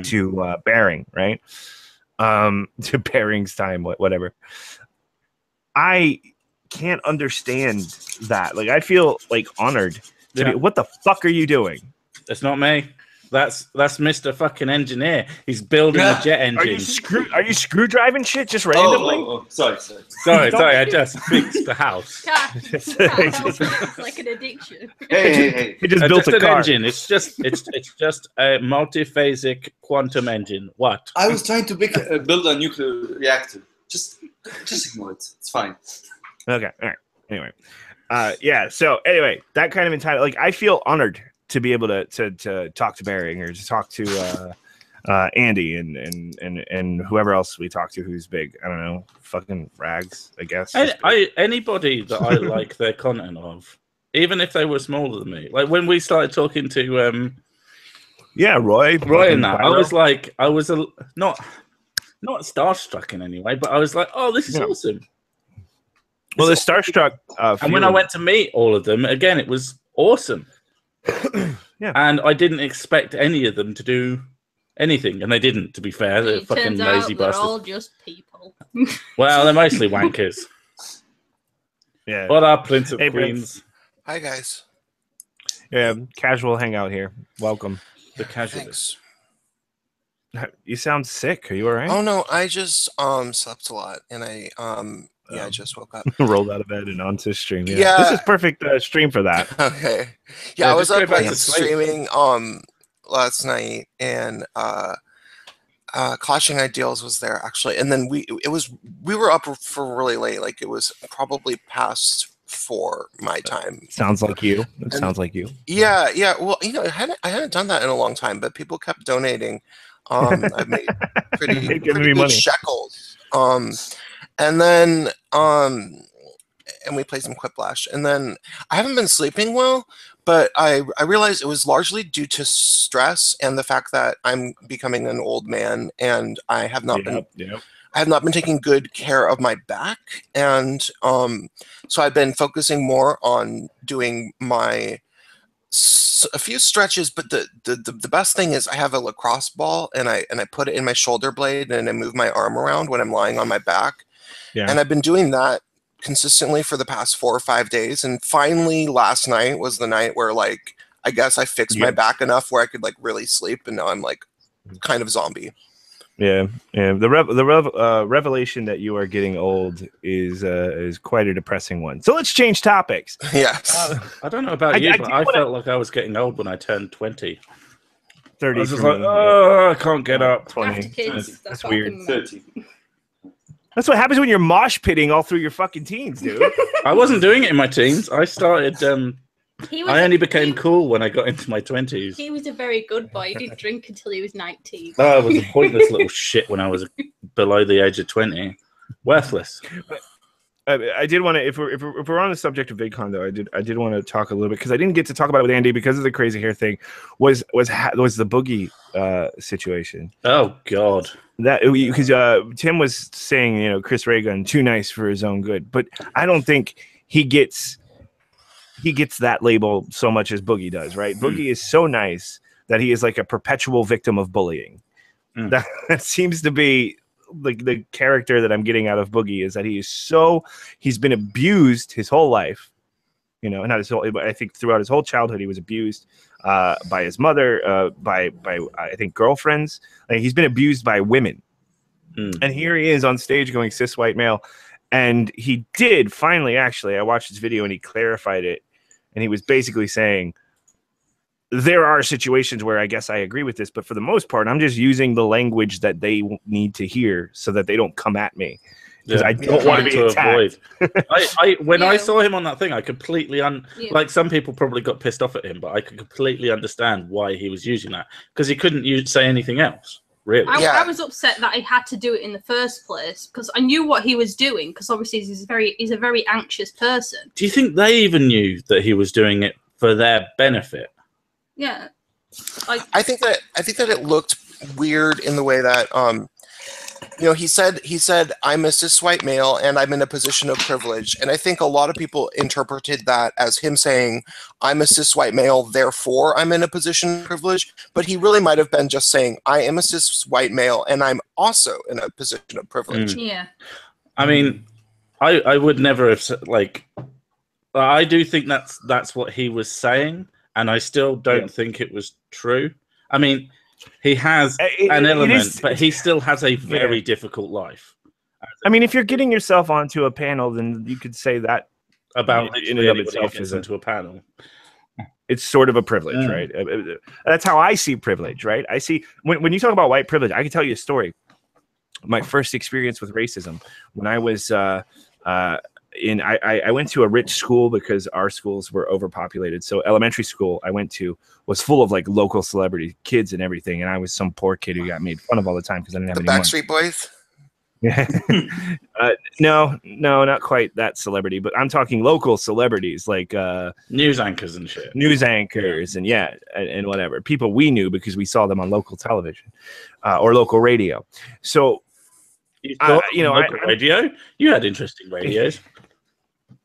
to Bearing, right? To Bearing's time, whatever. I can't understand that. Like, I feel like honored to be, what the fuck are you doing?
It's not me. That's Mr. fucking engineer. He's building a jet engine.
Are you screw driving shit just randomly?
Sorry. I just fixed the house.
It's like an addiction.
Hey.
He just built a car. Engine.
It's just a multiphasic quantum engine. What?
I was trying to build a nuclear reactor. Just ignore it. It's fine.
Okay. All right. Anyway. So anyway, that kind of entitled. Like, I feel honored to be able to talk to Bearing or to talk to Andy and whoever else we talk to who's big. I don't know, fucking Rags, I guess.
Anybody that I like their content of, even if they were smaller than me. Like when we started talking to Roy and that, I was like, I was not starstruck in any way, but I was like, oh, this is awesome.
Well, the starstruck,
and when I went to meet all of them again, it was awesome.
Yeah,
and I didn't expect any of them to do anything, and they didn't. To be fair, they're fucking lazy bastards.
They're all just people.
Well, they're mostly wankers.
Yeah.
What up, Prince of Queens?
Prince. Hi, guys.
Yeah, casual hangout here. Welcome.
The casual.
Thanks.
You sound sick. Are you all right?
Oh no, I just slept a lot, and I I just woke up.
Rolled out of bed and onto stream. Yeah. This is perfect stream for that.
Okay. Yeah, I was up streaming last night, and Clashing Ideals was there actually, and then we were up for really late. Like it was probably past 4 my time.
Sounds like you. Sounds like you.
Yeah. Well, I hadn't done that in a long time, but people kept donating. I made pretty good money. Shekels. And then and we played some Quiplash. And then I haven't been sleeping well, but I realized it was largely due to stress and the fact that I'm becoming an old man, and I have not been taking good care of my back. And so I've been focusing more on doing a few stretches, but the best thing is I have a lacrosse ball, and I put it in my shoulder blade, and I move my arm around when I'm lying on my back. Yeah. And I've been doing that consistently for the past 4 or 5 days. And finally, last night was the night where, like, I guess I fixed my back enough where I could, like, really sleep. And now I'm, like, kind of zombie.
Yeah. The revelation that you are getting old is quite a depressing one. So let's change topics.
Yes.
I don't know about you, but I felt like I was getting old when I turned 20.
30.
I was just like, oh, I can't get up.
20. That's weird.
30.
That's what happens when you're mosh pitting all through your fucking teens, dude.
I wasn't doing it in my teens. I started. I only became cool when I got into my 20s.
He was a very good boy. He didn't drink until he was 19.
I was a pointless little shit when I was below the age of 20. Worthless.
I did want to, if we're on the subject of VidCon though, I did want to talk a little bit because I didn't get to talk about it with Andy because of the crazy hair thing. Was the Boogie situation?
Oh God,
that because Tim was saying Chris Ray Gun too nice for his own good, but I don't think he gets that label so much as Boogie does. Right? Boogie is so nice that he is like a perpetual victim of bullying. That seems to be the character that I'm getting out of Boogie is that he's been abused his whole life, not his whole, but I think throughout his whole childhood he was abused by his mother, by I think girlfriends. Like, he's been abused by women, and here he is on stage going cis white male, and he did finally actually. I watched his video and he clarified it, and he was basically saying, there are situations where I guess I agree with this, but for the most part, I'm just using the language that they need to hear so that they don't come at me because I don't want to be attacked.
When I saw him on that thing, I completely like some people probably got pissed off at him, but I could completely understand why he was using that because he couldn't say anything else. Really,
I was upset that he had to do it in the first place because I knew what he was doing because obviously he's a very anxious person.
Do you think they even knew that he was doing it for their benefit?
Yeah,
I think that it looked weird in the way that he said I'm a cis white male and I'm in a position of privilege, and I think a lot of people interpreted that as him saying I'm a cis white male, therefore I'm in a position of privilege. But he really might have been just saying I am a cis white male and I'm also in a position of privilege.
Yeah,
I mean, I would never have said I do think that's what he was saying. And I still don't think it was true. I mean, he has an element, but he still has a very difficult life.
I mean, if you're getting yourself onto a panel, then you could say that
about
in and of itself
is into a panel.
It's sort of a privilege, right? That's how I see privilege, right? I see when you talk about white privilege, I can tell you a story. My first experience with racism when I was I went to a rich school because our schools were overpopulated. So elementary school I went to was full of like local celebrity kids and everything. And I was some poor kid who got made fun of all the time because I didn't have any money.
Backstreet Boys?
Yeah. No, not quite that celebrity, but I'm talking local celebrities like
news anchors and shit.
News anchors and and whatever. People we knew because we saw them on local television or local radio. So
radio? You had interesting radios.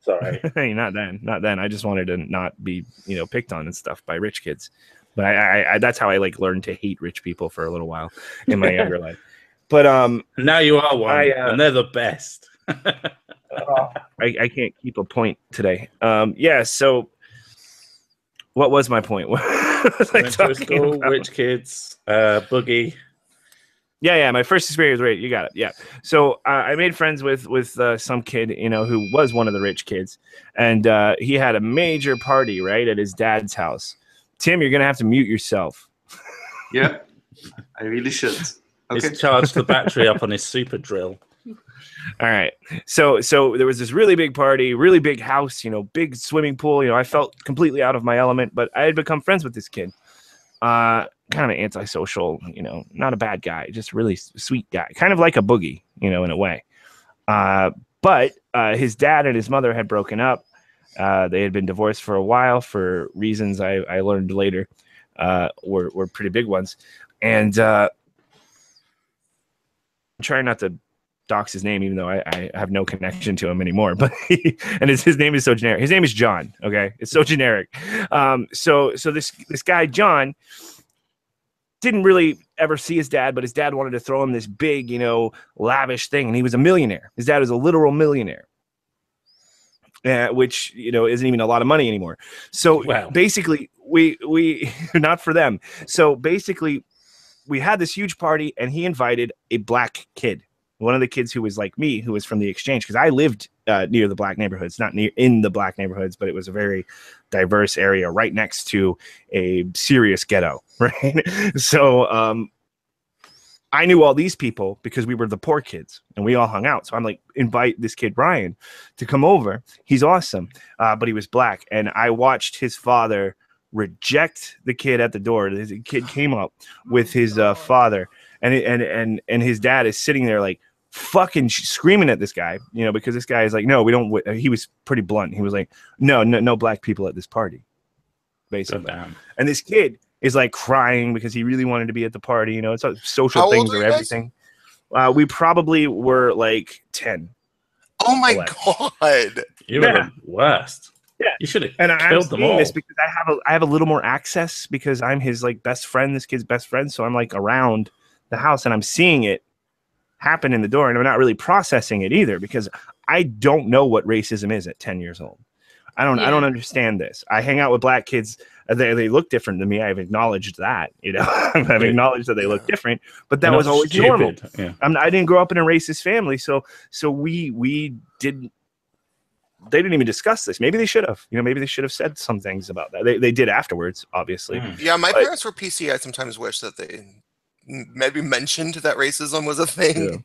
Sorry.
Hey, not then. I just wanted to not be, picked on and stuff by rich kids. But I that's how I learned to hate rich people for a little while in my younger life. But
now you are one, and they're the best.
I can't keep a point today. So what was my point?
Went to school, rich kids, Boogie.
Yeah. My first experience, right? You got it. Yeah. So I made friends with some kid, who was one of the rich kids, and he had a major party right at his dad's house. Tim, you're gonna have to mute yourself.
Yeah, I really should. Okay.
He's charged the battery up on his super drill.
All right. So there was this really big party, really big house, big swimming pool. I felt completely out of my element, but I had become friends with this kid. Kind of antisocial, not a bad guy, just really sweet guy, kind of like a Boogie, in a way. But his dad and his mother had broken up. They had been divorced for a while for reasons I learned later were pretty big ones. And I'm trying not to dox his name, even though I have no connection to him anymore. But his name is so generic. His name is John. Okay, it's so generic. So this guy John didn't really ever see his dad, but his dad wanted to throw him this big, lavish thing, and he was a millionaire. His dad was a literal millionaire, which isn't even a lot of money anymore. So basically, we not for them. So basically, we had this huge party, and he invited a black kid. One of the kids who was like me, who was from the exchange, because I lived near the black neighborhoods, not in the black neighborhoods, but it was a very diverse area right next to a serious ghetto, right? So I knew all these people because we were the poor kids and we all hung out. So I'm like, invite this kid, Brian, to come over. He's awesome. But he was black. And I watched his father reject the kid at the door. The kid came up with his father and his dad is sitting there like fucking screaming at this guy, you know, because this guy is like, no, we don't. He was pretty blunt. He was like, no black people at this party, basically. And this kid is like crying because he really wanted to be at the party. You know, it's social things or everything. We probably were like 10.
Oh my 11. God.
You were the worst.
Yeah.
You should have
killed them all. This because I have a little more access because I'm his like best friend, this kid's best friend. So I'm like around the house and I'm seeing it happen in the door and I'm not really processing it either because I don't know what racism is at 10 years old. I don't understand this. I hang out with black kids. They look different than me. I've acknowledged that, you know, I've acknowledged that they look different, but that was always normal. Yeah. I didn't grow up in a racist family. So we didn't, they didn't even discuss this. Maybe they should have, you know, maybe they should have said some things about that. They did afterwards, obviously.
Yeah. My parents were PC. I sometimes wish that they maybe mentioned that racism was a thing.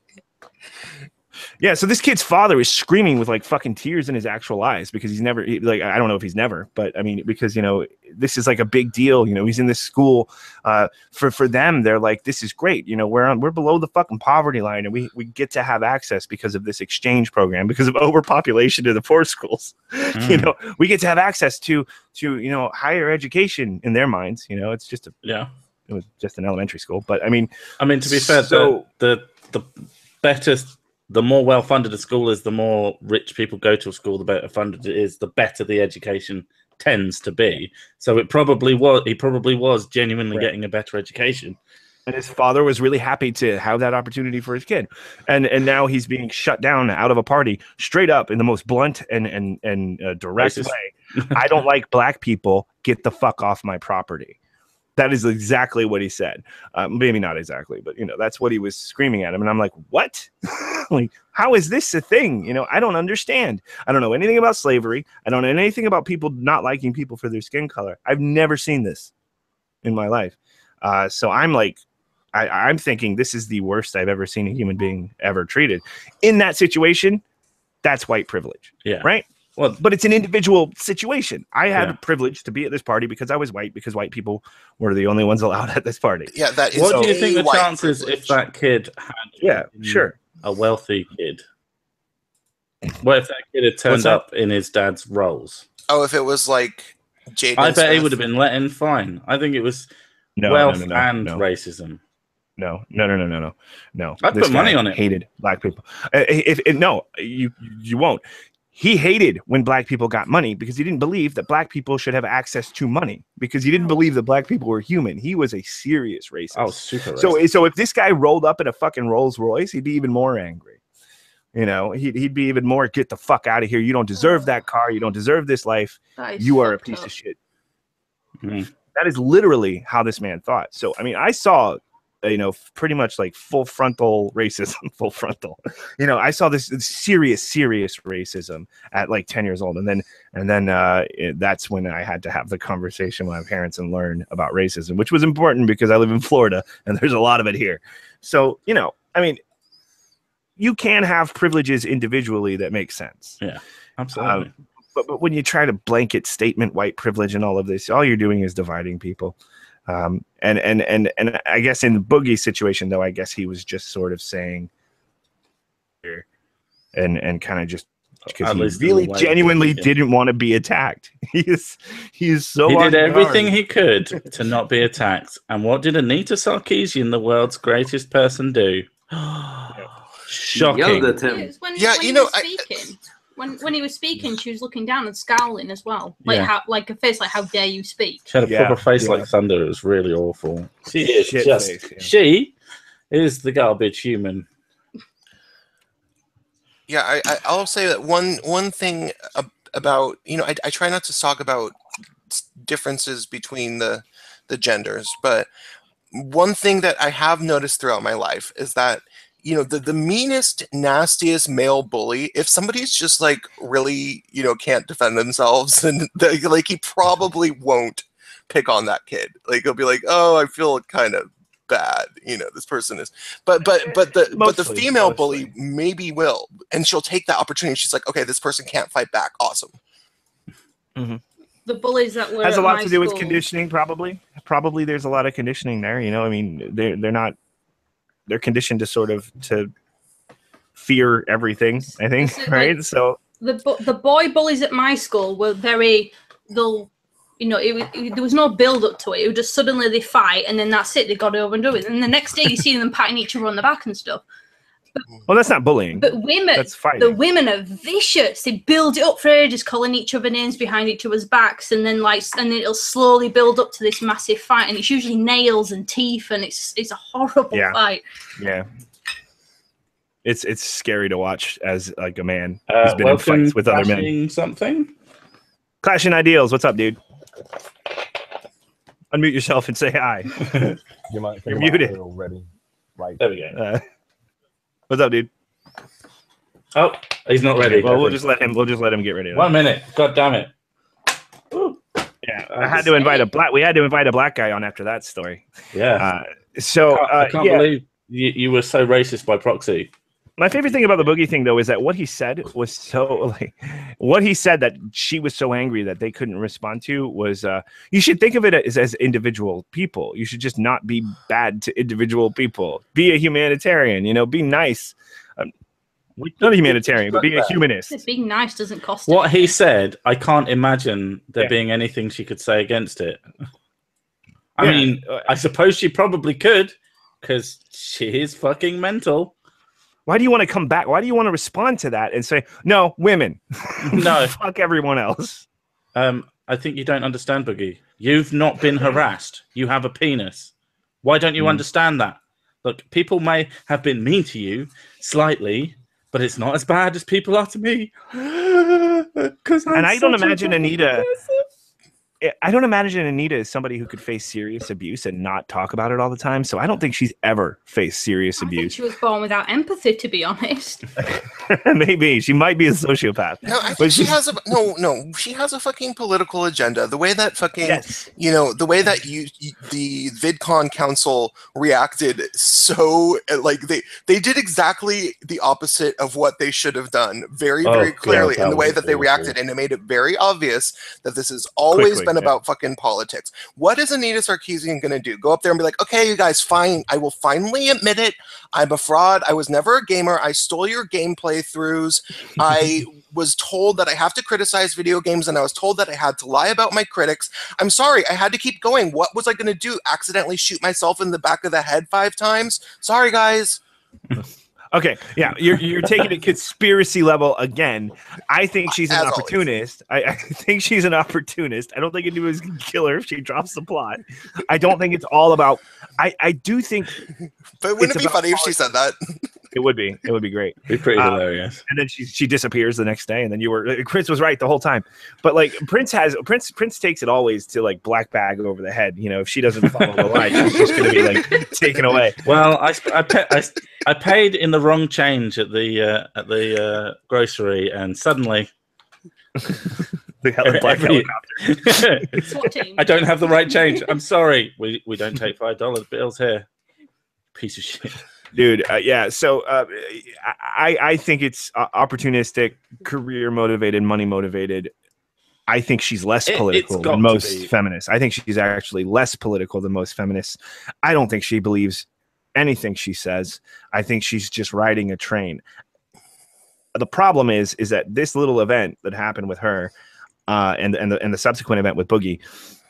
Yeah, so this kid's father is screaming with like fucking tears in his actual eyes because he's never like I don't know if he's never, but I mean because you know this is like a big deal. You know he's in this school. For them, they're like this is great. You know we're below the fucking poverty line and we get to have access because of this exchange program because of overpopulation in the poor schools. You know we get to have access to you know higher education in their minds. You know it's just it was just an elementary school, but I mean
to be fair, so the better. The more well-funded a school is, the more rich people go to a school, the better funded it is, the better the education tends to be. So it probably was. He probably was genuinely getting a better education.
And his father was really happy to have that opportunity for his kid. And now he's being shut down out of a party straight up in the most blunt and direct way. I don't like black people. Get the fuck off my property. That is exactly what he said. Maybe not exactly, but you know, that's what he was screaming at him. And I'm like, what? Like, how is this a thing? You know, I don't understand. I don't know anything about slavery. I don't know anything about people not liking people for their skin color. I've never seen this in my life. So I'm like, I'm thinking this is the worst I've ever seen a human being ever treated. In that situation, that's white privilege. Yeah. Right? Well, but it's an individual situation. I had a privilege to be at this party because I was white, because white people were the only ones allowed at this party.
Yeah, that is.
What do you think the chances if that kid had a wealthy kid? What if that kid had turned up in his dad's roles?
Oh, if it was like Jaden
I bet he would have been let in fine. I think it was wealth and racism.
No.
I'd put money on it.
Hated black people. You won't. He hated when black people got money because he didn't believe that black people should have access to money because he didn't believe that black people were human. He was a serious racist.
Oh, super racist.
So if this guy rolled up in a fucking Rolls Royce, he'd be even more angry. You know, he'd be even more, get the fuck out of here. You don't deserve that car. You don't deserve this life. You are a piece of shit. Mm-hmm. That is literally how this man thought. So, I mean, I saw, you know, pretty much like full frontal racism, you know, I saw this serious racism at like 10 years old. And then that's when I had to have the conversation with my parents and learn about racism, which was important because I live in Florida and there's a lot of it here. So, you know, I mean, you can have privileges individually that make sense.
Yeah, absolutely.
But when you try to blanket statement white privilege and all of this, all you're doing is dividing people. And I guess in Boogie's situation, though, I guess he was just sort of saying, and kind of just because he really genuinely didn't want to be attacked. He is so.
He did everything he could to not be attacked. And what did Anita Sarkeesian, the world's greatest person, do? Shocking.
When he was speaking, she was looking down and scowling as well, like a face, like "How dare you speak?"
She had a proper face like thunder. It was really awful. She is she is the garbage human.
Yeah, I'll say that one thing about, you know, I try not to talk about differences between the genders, but one thing that I have noticed throughout my life is that, you know, the meanest, nastiest male bully, if somebody's just like really, you know, can't defend themselves, and like he probably won't pick on that kid. Like he'll be like, oh, I feel kind of bad. You know, this person is, but the female bully maybe will, and she'll take that opportunity. She's like, okay, this person can't fight back. Awesome.
Mm-hmm.
The bullies that were
has a lot to do
school.
with conditioning, probably. Probably there's a lot of conditioning there. You know, I mean, they're conditioned to sort of to fear everything. I think, right? Like, so
the boy bullies at my school were very there was no build up to it. It was just suddenly they fight and then that's it. They got over and do it. And the next day you see them patting each other on the back and stuff.
Well, that's not bullying.
But the women are vicious. They build it up for ages, calling each other names behind each other's backs, and then it'll slowly build up to this massive fight. And it's usually nails and teeth, and it's a horrible fight.
Yeah, it's scary to watch as like a man who's been in fights with other men. Clashing Ideals, what's up, dude? Unmute yourself and say hi. You're muted.
Already. Right.
There we go.
What's up, dude?
Oh, he's not ready.
Well, we'll just let him get ready.
1 minute. God damn it.
Ooh. Yeah, I had to invite a black. We had to invite a black guy on after that story.
Yeah.
I
can't believe you were so racist by proxy.
My favorite thing about the Boogie thing, though, is that what he said was so what he said that she was so angry that they couldn't respond to was you should think of it as individual people. You should just not be bad to individual people. Be a humanitarian, be nice. Not a humanitarian, but be a humanist.
Being nice doesn't cost
what anything. He said, I can't imagine there being anything she could say against it. I mean, I suppose she probably could, because she is fucking mental.
Why do you want to come back? Why do you want to respond to that and say, no, women?
No.
Fuck everyone else.
I think you don't understand, Boogie. You've not been harassed. You have a penis. Why don't you understand that? Look, people may have been mean to you slightly, but it's not as bad as people are to me.
And I don't imagine Anita... I don't imagine Anita is somebody who could face serious abuse and not talk about it all the time. So I don't think she's ever faced serious abuse.
I think she was born without empathy, to be honest.
Maybe she might be a sociopath.
No, I think she has a she has a fucking political agenda. The way that fucking the way that the VidCon Council reacted, so like they did exactly the opposite of what they should have done, very clearly in the way that they reacted, and it made it very obvious that this is always been about fucking politics. What is Anita Sarkeesian going to do? Go up there and be like, okay, you guys, fine. I will finally admit it. I'm a fraud. I was never a gamer. I stole your game playthroughs. I was told that I have to criticize video games, and I was told that I had to lie about my critics. I'm sorry. I had to keep going. What was I going to do? Accidentally shoot myself in the back of the head 5 times? Sorry, guys.
Okay, yeah, you're taking it conspiracy level again. I think she's an opportunist. I think she's an opportunist. I don't think anyone's going to kill her if she drops the plot. I don't think it's all about... I do think...
But wouldn't it be funny if she said that?
It would be. It would be great.
It'd be pretty hilarious.
And then she disappears the next day, and then Prince was right the whole time. But like Prince takes it always to like black bag over the head. If she doesn't follow the line, she's just going to be like taken away.
Well, I paid in the wrong change at the grocery, and suddenly
the black helicopter.
I don't have the right change. I'm sorry. We don't take $5 bills here. Piece of shit.
Dude, yeah. So I think it's opportunistic, career motivated, money motivated. I think she's less political than most feminists. I think she's actually less political than most feminists. I don't think she believes anything she says. I think she's just riding a train. The problem is that this little event that happened with her and the subsequent event with Boogie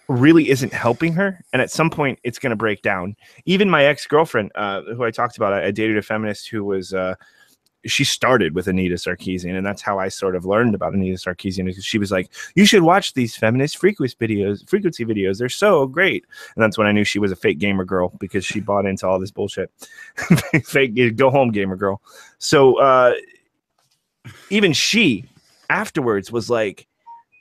really isn't helping her, and at some point it's going to break down. Even my ex-girlfriend who I talked about, I dated a feminist who was she started with Anita Sarkeesian, and that's how I sort of learned about Anita Sarkeesian, because she was like, you should watch these feminist frequency videos, they're so great. And that's when I knew she was a fake gamer girl, because she bought into all this bullshit. Fake go home gamer girl. So even she afterwards was like,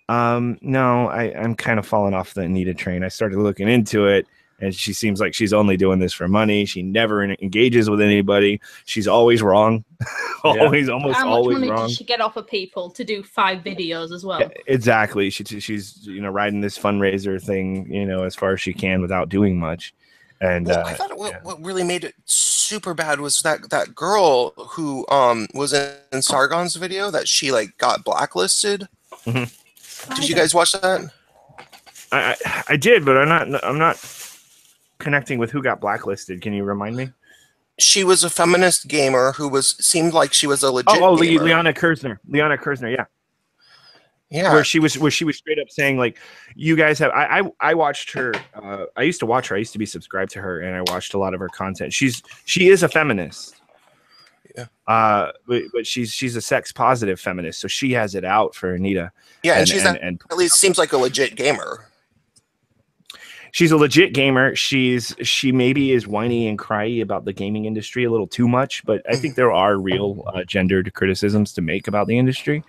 no, I'm kind of falling off the Anita train. I started looking into it, and she seems like she's only doing this for money. She never engages with anybody. She's always wrong. Always wrong.
How much money does she get off of people to do 5 videos as well?
Exactly. She's riding this fundraiser thing, as far as she can without doing much. And
I thought what really made it super bad was that girl who was in Sargon's video that she like got blacklisted.
Mm-hmm.
Did you guys watch that?
I did, but I'm not connecting with who got blacklisted. Can you remind me?
She was a feminist gamer who seemed like she was a legit gamer.
Liana Kersner. Liana Kersner, yeah.
Yeah.
Where she was straight up saying like, you guys have I watched her I used to watch her. I used to be subscribed to her and I watched a lot of her content. She is a feminist.
Yeah.
But she's a sex positive feminist, so she has it out for Anita.
Yeah, and she's at least seems like a legit gamer.
She's a legit gamer. She maybe is whiny and cryy about the gaming industry a little too much, but I think there are real gendered criticisms to make about the industry.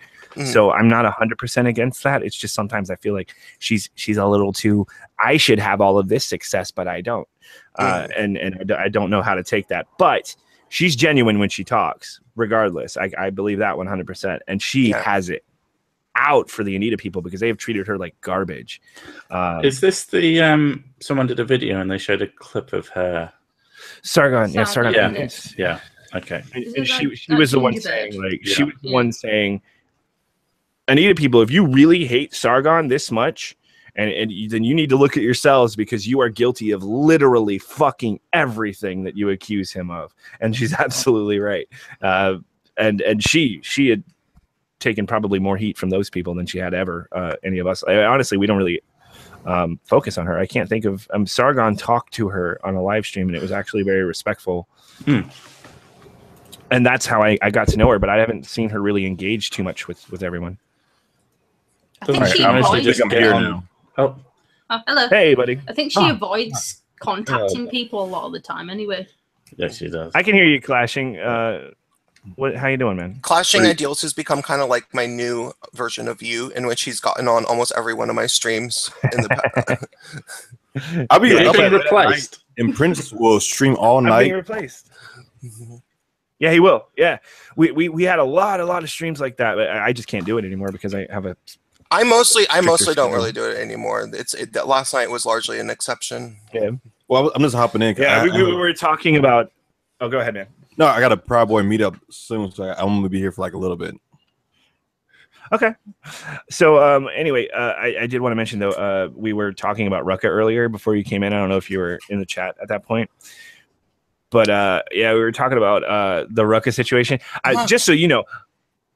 So I'm not 100% against that. It's just sometimes I feel like she's a little too. I should have all of this success, but I don't, and I don't know how to take that. But she's genuine when she talks, regardless. I believe that 100%, and she has it out for the Anita people because they have treated her like garbage.
Is this the someone did a video and they showed a clip of her?
Sargon.
Yeah. Okay.
And she was the one saying like she was the one saying, Anita people, if you really hate Sargon this much, and then you need to look at yourselves because you are guilty of literally fucking everything that you accuse him of. And she's absolutely right. And she had taken probably more heat from those people than she had ever any of us. Honestly, we don't really focus on her. I can't think of Sargon talked to her on a live stream and it was actually very respectful. And that's how I got to know her, but I haven't seen her really engage too much with everyone.
I think she avoids.
Oh,
hello.
Hey, buddy.
I think she avoids contacting people a lot of the time anyway.
Yes, she does.
I can hear you clashing. How you doing, man?
Clashing Ideals has become kind of like my new version of you, in which he's gotten on almost every one of my streams in the past.
I'll be
replaced.
And Prince will stream all night.
Being replaced. Yeah, he will. Yeah, we had a lot of streams like that, but I just can't do it anymore because I have a.
I mostly don't really do it anymore. Last night was largely an exception.
Yeah.
Well, I'm just hopping in.
Yeah, we were talking about. Oh, go ahead, man.
No, I got a Proud Boy meetup soon, so I'm gonna be here for like a little bit.
Okay. So anyway, I did want to mention though, we were talking about Rucka earlier before you came in. I don't know if you were in the chat at that point. But yeah, we were talking about the Rucka situation. Just so you know,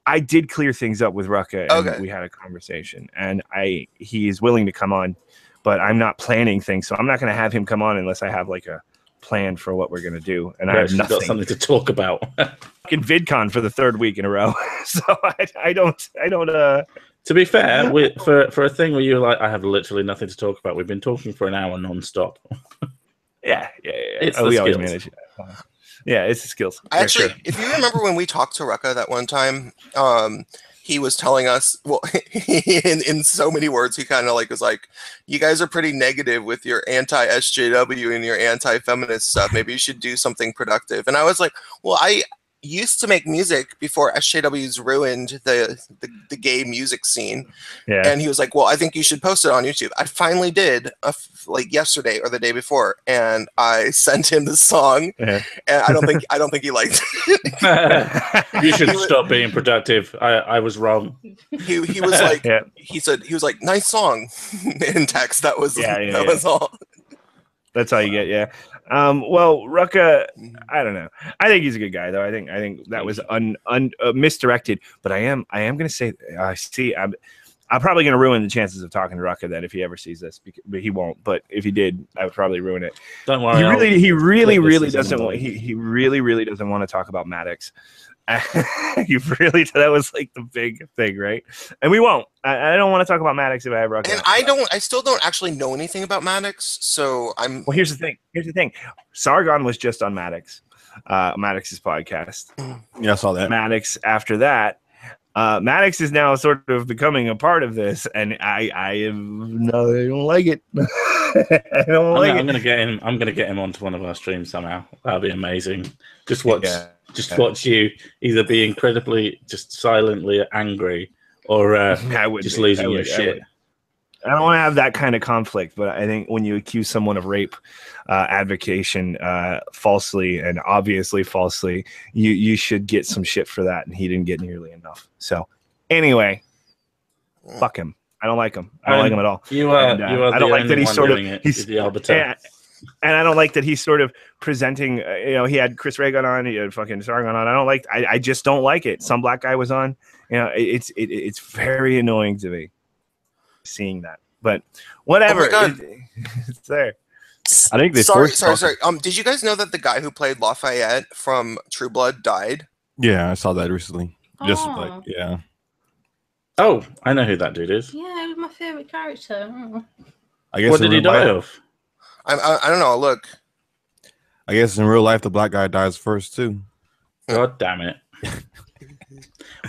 I did clear things up with Rucka, and we had a conversation. And he is willing to come on, but I'm not planning things, so I'm not going to have him come on unless I have like a plan for what we're going to do. And I have nothing.
Got something to talk about.
Fucking VidCon for the third week in a row, so I don't.
To be fair, for a thing where you're like, I have literally nothing to talk about. We've been talking for an hour non-stop.
Yeah.
It's
we
the
always
skills.
manage it. Yeah, it's the skills.
Actually, if you remember when we talked to Rucka that one time, he was telling us, well, in so many words, he kind of like was like, you guys are pretty negative with your anti-SJW and your anti-feminist stuff. Maybe you should do something productive. And I was like, well, I used to make music before SJWs ruined the gay music scene. Yeah. And he was like, well, I think you should post it on YouTube. I finally did like yesterday or the day before, and I sent him the song, and I don't think he liked it.
You should stop being productive. I was wrong.
He was like, he was like, nice song in text. That was was all.
That's all you get. Yeah. Well, Rucka, I don't know. I think he's a good guy, though. I think that was misdirected. But I am going to say, I'm probably going to ruin the chances of talking to Rucka then if he ever sees this. But he won't. But if he did, I would probably ruin it.
Don't worry.
He really doesn't want. He really doesn't want to talk about Maddox. That was like the big thing, right? And we won't. I don't want to talk about Maddox if I have Rucka.
And I still don't actually know anything about Maddox, so I'm.
Well, here's the thing. Sargon was just on Maddox's podcast.
Yeah, I saw that.
Maddox after that. Maddox is now sort of becoming a part of this, and I don't like it. I don't like it.
I'm gonna get him onto one of our streams somehow. That'd be amazing. Just watch you either be incredibly just silently angry or just losing your shit.
I don't want to have that kind of conflict, but I think when you accuse someone of rape advocation falsely and obviously falsely, you should get some shit for that, and he didn't get nearly enough. So anyway, fuck him. I don't like him. I don't like him at all.
You are
I don't like that he's sort of he's
the arbiter.
And I don't like that he's sort of presenting. He had Chris Reagan on, he had fucking Sargon on. I just don't like it. Some black guy was on. It's very annoying to me seeing that. But whatever, it's there.
I think they
sorry. Did you guys know that the guy who played Lafayette from True Blood died?
Yeah, I saw that recently.
Oh.
Oh, I know who that dude is.
Yeah, he was my favorite character.
I guess
What did he die of?
I don't know. Look.
I guess in real life, the black guy dies first too.
God damn it!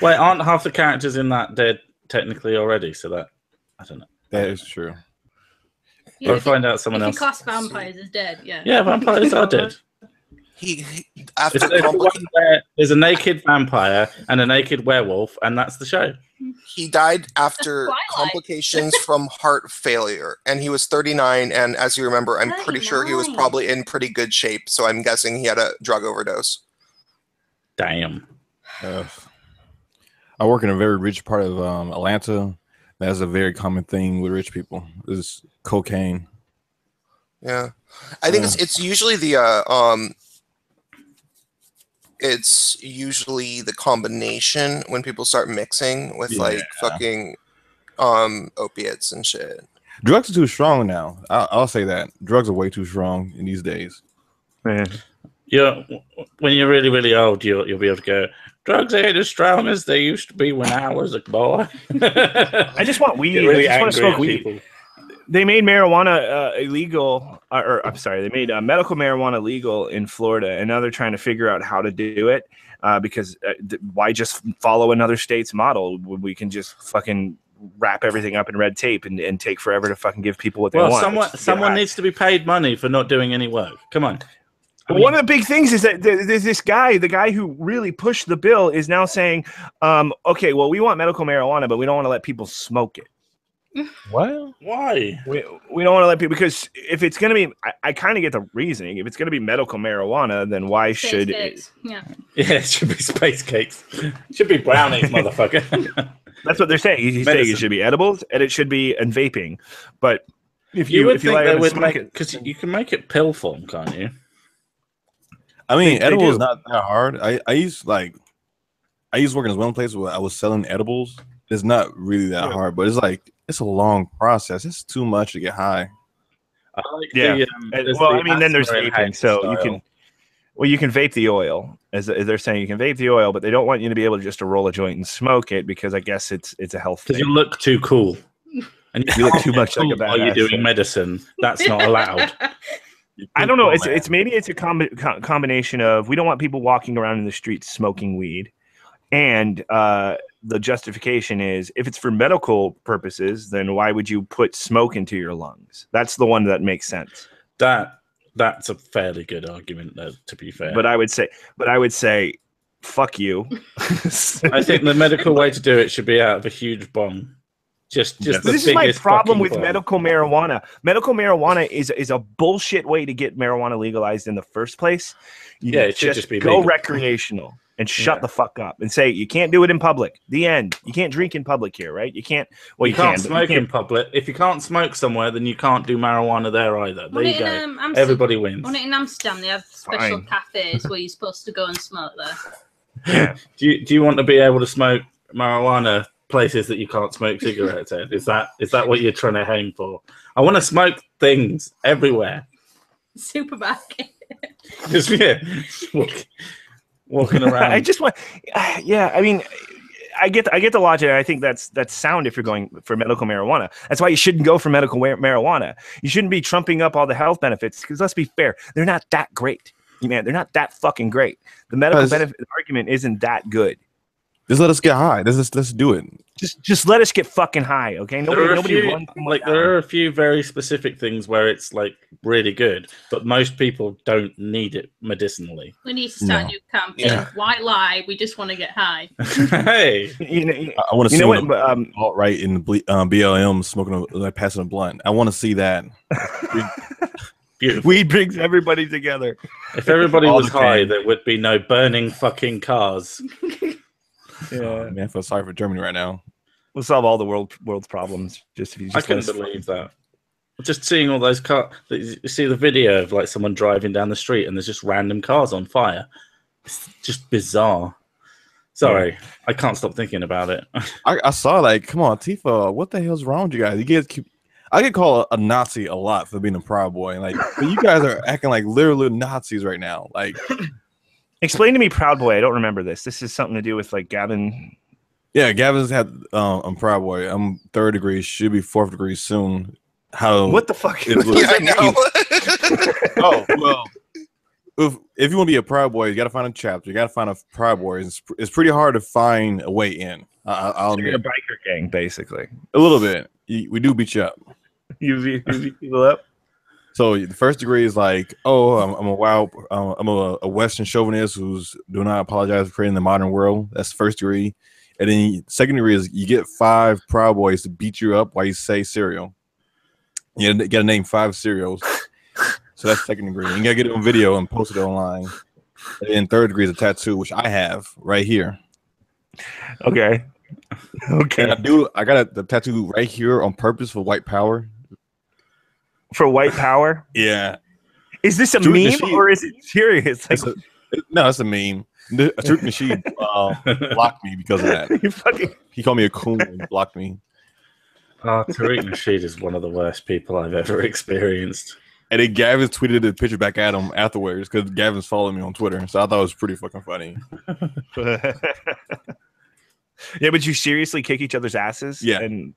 Wait, aren't half the characters in that dead technically already? So that I don't know.
That is true.
Yeah,
Or find out someone else.
You class vampires as dead, yeah.
Yeah, vampires are dead.
After
there's a naked vampire and a naked werewolf, and that's the show.
He died after complications from heart failure, and he was 39. And as you remember, I'm pretty sure he was probably in pretty good shape. So I'm guessing he had a drug overdose.
Damn.
I work in a very rich part of Atlanta. That's a very common thing with rich people. Is cocaine.
Yeah, I think it's usually it's usually the combination when people start mixing with like fucking opiates and shit.
Drugs are too strong now. I'll say that. Drugs are way too strong in these days.
Man.
Yeah, when you're really, really old, you'll be able to go, drugs ain't as strong as they used to be when I was a boy.
I just want weed.
Really
I just want to smoke weed.
people.
They made marijuana illegal, or I'm sorry, they made medical marijuana legal in Florida, and now they're trying to figure out how to do it because why just follow another state's model when we can just fucking wrap everything up in red tape and take forever to fucking give people what they want.
Someone needs to be paid money for not doing any work. Come on.
One of the big things is that there's this guy, the guy who really pushed the bill is now saying, okay, well, we want medical marijuana, but we don't want to let people smoke it.
What?
Why?
We don't want to let people, because if it's going to be, I kind of get the reasoning. If it's going to be medical marijuana, then why should it?
Yeah,
it should be space cakes. It should be brownies, motherfucker.
That's what they're saying. He's saying it should be edibles and it should be and vaping. But if
you would
if you
think
let
they would
smoke
make
it,
because you can make it pill form, can't you?
I mean,
They
edibles
do.
is not that hard. I used working in one place where I was selling edibles. It's not really that hard, but it's a long process. It's too much to get high.
I like
yeah. Then there's
asthma
vaping, so
style.
you can vape the oil, as they're saying. You can vape the oil, but they don't want you to be able to just to roll a joint and smoke it because I guess it's a health thing.
Because you look too cool. And
You look too much like a
while you're
badass.
doing medicine. That's not allowed.
I don't know. It's maybe it's a combination of we don't want people walking around in the streets smoking weed, and the justification is if it's for medical purposes, then why would you put smoke into your lungs? That's the one that makes sense.
That's a fairly good argument, though, to be fair.
But I would say, fuck you.
I think the medical way to do it should be out of a huge bomb. Just
This
the
is my
biggest
problem
fucking
with
bomb.
medical marijuana. Medical marijuana is a bullshit way to get marijuana legalized in the first place. You
It should just be
go
legal.
recreational and shut the fuck up and say you can't do it in public. The end. You can't drink in public here, right? You can't. Well,
You can't smoke in public. If you can't smoke somewhere, then you can't do marijuana there either. There you go. Everybody wins.
On it in Amsterdam, they have special cafes where you're supposed to go and smoke there.
Yeah.
Do you want to be able to smoke marijuana places that you can't smoke cigarettes in? Is that what you're trying to aim for? I want to smoke things everywhere.
Supermarket.
Just walking around.
I just want. Yeah, I mean, I get the logic. I think that's sound if you're going for medical marijuana. That's why you shouldn't go for medical marijuana. You shouldn't be trumping up all the health benefits because let's be fair, they're not that great. Man, they're not that fucking great. The medical benefit argument isn't that good.
Just let us get high. Let's do it.
Just let us get fucking high, okay? Nobody runs
like there are a few very specific things where it's like really good, but most people don't need it medicinally.
We need to start a new campaign. White lie. We just want to get high.
Hey,
I want to see what alt-right in the BLM smoking like passing a blunt. I want to see that.
Beautiful.
Weed brings everybody together.
If everybody was high, there would be no burning fucking cars.
Yeah, man, I feel sorry for Germany right now.
We'll solve all the world's problems. I
couldn't believe that. Just seeing all those cars. You see the video of like someone driving down the street and there's just random cars on fire. It's just bizarre. Sorry, I can't stop thinking about it.
I saw like, come on, Tifa, what the hell's wrong with you guys? I get called a Nazi a lot for being a Proud Boy. Like, but you guys are acting like literally Nazis right now. Like,
explain to me, Proud Boy. I don't remember this. This is something to do with like Gavin.
Yeah, Gavin's had. I'm Proud Boy. I'm 3rd degree. Should be 4th degree soon. How?
What the fuck?
Yeah, I know.
Oh well. If you want to be a Proud Boy, you got to find a chapter. You got to find a Proud Boy. It's pretty hard to find a way in. I'll
admit. You're a biker gang, basically.
A little bit. We do beat you up.
You beat people up.
So the 1st degree is like, oh, I'm a Western chauvinist who's do not apologize for creating the modern world. That's 1st degree. And then 2nd degree is you get 5 Proud Boys to beat you up while you say cereal. You got to name 5 cereals. So that's 2nd degree. You got to get it on video and post it online. And then 3rd degree is a tattoo, which I have right here.
Okay. Okay.
And I got the tattoo right here on purpose for white power.
For white power?
Yeah.
Is this a meme or is it serious? Like,
no, it's a meme. Tariq Nasheed blocked me because of that. He called me a coon and blocked me.
Tariq Nasheed is one of the worst people I've ever experienced.
And then Gavin tweeted the picture back at him afterwards because Gavin's following me on Twitter. So I thought it was pretty fucking funny.
Yeah, but you seriously kick each other's asses?
Yeah.
And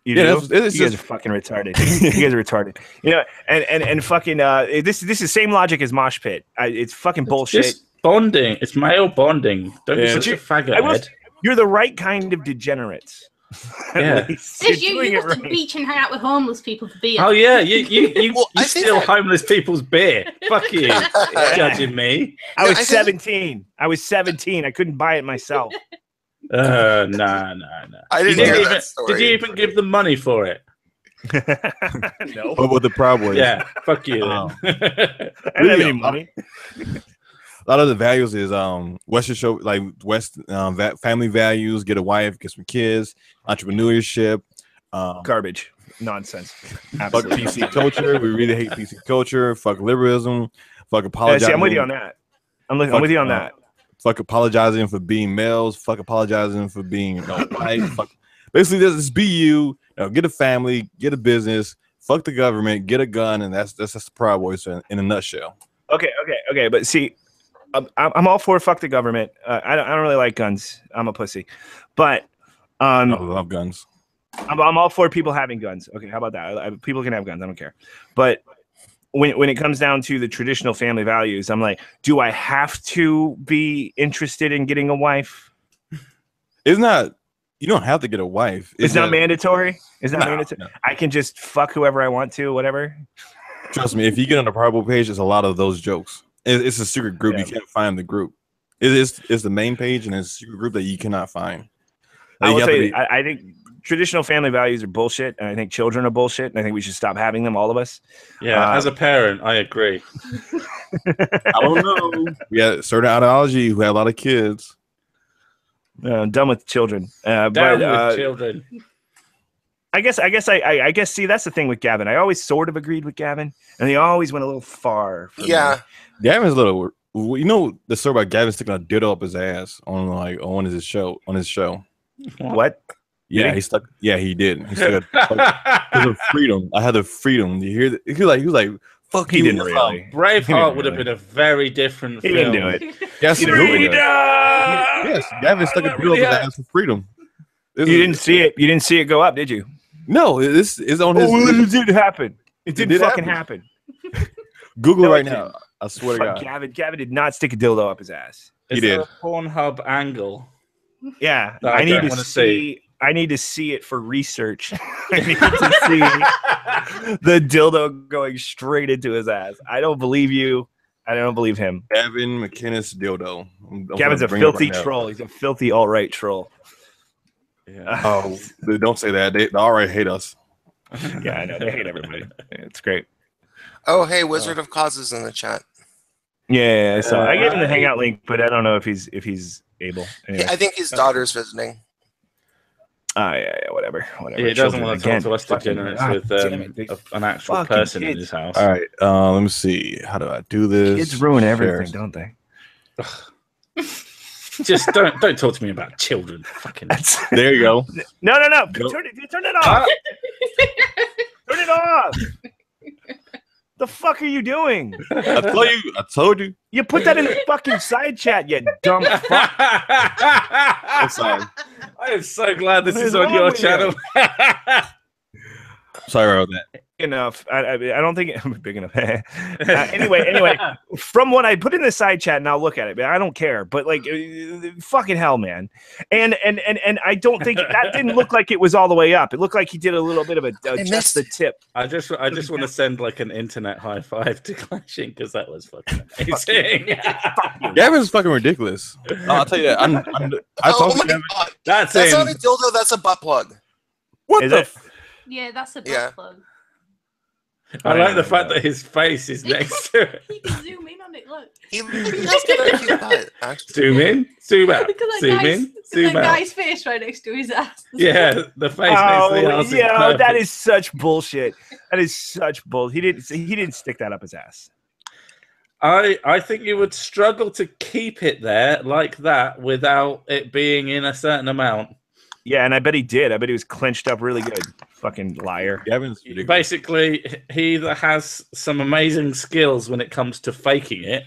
you guys are fucking retarded. You guys are retarded. You know, and fucking this is the same logic as mosh pit. It's fucking bullshit.
It's bonding. It's male bonding. Don't be such a faggot, Ed.
You're the right kind of degenerates.
Yeah.
You go to the beach and hang out with homeless people for beer.
Oh yeah, you steal homeless people's beer. Fuck you, judging me.
I was 17. I couldn't buy it myself.
Nah.
I didn't hear that story.
Did you even give them money for it?
No.
What about the Proud Boys?
Yeah, fuck you.
I don't have any money.
A lot of the values is Western show, like family values, get a wife, get some kids, entrepreneurship,
garbage, nonsense.
Fuck PC culture. We really hate PC culture. Fuck liberalism. Fuck apologizing.
See, I'm with you on that. I'm with you on that.
Fuck apologizing for being males. Fuck apologizing for being white. Fuck. Basically, just be you. Get a family, get a business. Fuck the government. Get a gun, and that's the Proud Boys in a nutshell.
Okay. But see, I'm all for fuck the government. I don't really like guns. I'm a pussy, but
I love guns.
I'm all for people having guns. Okay, how about that? People can have guns. I don't care. But when it comes down to the traditional family values, I'm like, do I have to be interested in getting a wife?
It's not. You don't have to get a wife.
It's not mandatory. It's not mandatory.
No.
I can just fuck whoever I want to, whatever.
Trust me, if you get on the Proud Boy page, there's a lot of those jokes. It's a secret group. You can't find the group. It's the main page, and it's a secret group that you cannot find.
I think traditional family values are bullshit, and I think children are bullshit, and I think we should stop having them, all of us.
Yeah, as a parent, I agree.
I don't know. We got certain ideology who have a lot of kids.
I'm done with children.
With children.
I guess. See, that's the thing with Gavin. I always sort of agreed with Gavin, and he always went a little far.
Yeah,
Gavin's a little. You know the story about Gavin sticking a dildo up his ass on his show.
What?
Yeah, he stuck. Yeah, he did. He stuck a freedom. I had the freedom. You hear that? He was like, fuck.
He didn't really.
Braveheart would have been a very different film.
He didn't do it.
Yes,
freedom.
Yes, Gavin stuck a dildo up his ass for freedom.
You didn't see it. You didn't see it go up, did you?
No, this is on his.
It didn't happen. It didn't fucking happen.
Google right now. I swear to God.
Gavin did not stick a dildo up his ass.
Is there a Pornhub angle?
Yeah,
that
I need
don't
to
wanna
see. I need to see it for research. I need to see the dildo going straight into his ass. I don't believe you. I don't believe him.
Gavin McInnes dildo.
Gavin's a filthy troll. He's a filthy alt-right troll.
Yeah. Oh, don't say that. They already hate us.
Yeah, I know. They hate everybody. It's great.
Oh, hey, Wizard of Causes in the chat.
Yeah, so I gave him the Hangout link, but I don't know if he's able. Anyway.
I think his daughter's visiting.
Yeah, whatever.
Yeah, he doesn't want to talk to us degenerates with an actual person
kids.
in his house.
All right, let me see. How do I do this?
Kids ruin everything, don't they?
Just don't talk to me about children. Fucking.
There you go.
No. Turn it off. Turn it off. The fuck are you doing?
I told you.
You put that in the fucking side chat, you dumb fuck.
I'm sorry.
I am so glad this is on your channel.
Sorry about that.
Enough. I don't think I'm big enough. Anyway, from what I put in the side chat, and I'll look at it, but I don't care. But like, fucking hell, man. And I don't think that didn't look like it was all the way up. It looked like he did a little bit of just the tip.
I just want to send like an internet high five to Clashing because that was fucking amazing.
Gavin's fucking ridiculous. I'll tell you that. I talked to Gavin.
That's
not a dildo. That's a butt plug.
What
is
the?
Yeah, that's a butt plug.
I like the fact that his face is next to it.
You can zoom in on it, look.
He does get a cute butt, actually.
Zoom in, zoom out.
Look at
Zoom in, zoom out.
That guy's face right next to his ass.
Yeah, the face next to the ass.
Yeah, that is such bullshit. That is such bull. He didn't stick that up his ass.
I think you would struggle to keep it there like that without it being in a certain amount.
Yeah, and I bet he did. I bet he was clenched up really good. Fucking liar.
Gavin's ridiculous.
Basically, he either has some amazing skills when it comes to faking it,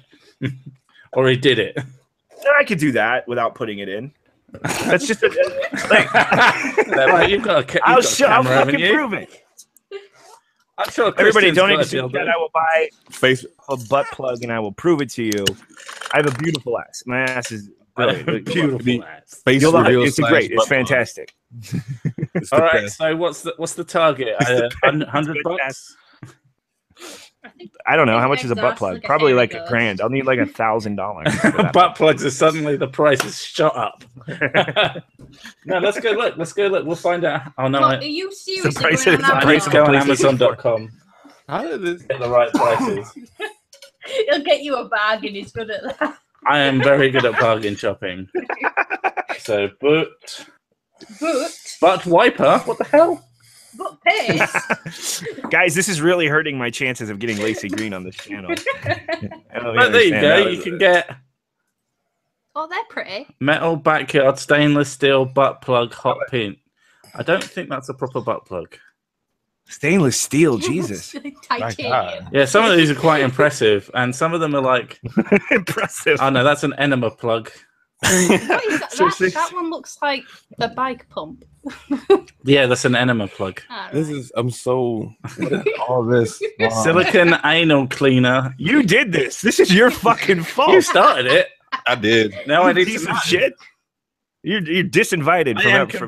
or he did it.
I could do that without putting it in. That's just
you've got a
I'll fucking prove it.
I'm sure
everybody donate to Super Chat. I will buy a butt plug and I will prove it to you. I have a beautiful ass. My ass is brilliant.
Beautiful ass.
It's great. It's fantastic.
All right. So what's the target? $100?
I don't know how much is a butt plug. Probably like $1,000. I'll need like $1,000.
Butt plugs are suddenly the price is shot up. No, let's go look. We'll find out. Oh no!
Are you seriously
going on Amazon.com?
How did this
get the right prices?
He'll get you a bargain. He's good at that.
I am very good at bargain shopping. So butt wiper. What the hell?
Butt paste.
Guys, this is really hurting my chances of getting Lacey Green on this channel.
There you go. You can get.
Oh, they're pretty.
Metal backyard stainless steel butt plug hot pin. I don't think that's a proper butt plug.
Stainless steel, Jesus.
Titanium.
Yeah, some of these are quite impressive, and some of them are like
impressive.
Oh no, that's an enema plug.
What is that? That one looks like a bike pump.
Yeah, that's an enema plug.
Right.
I'm so all this
silicon anal cleaner.
You did this. This is your fucking fault.
You started it.
I did.
Now I need
some shit. You're disinvited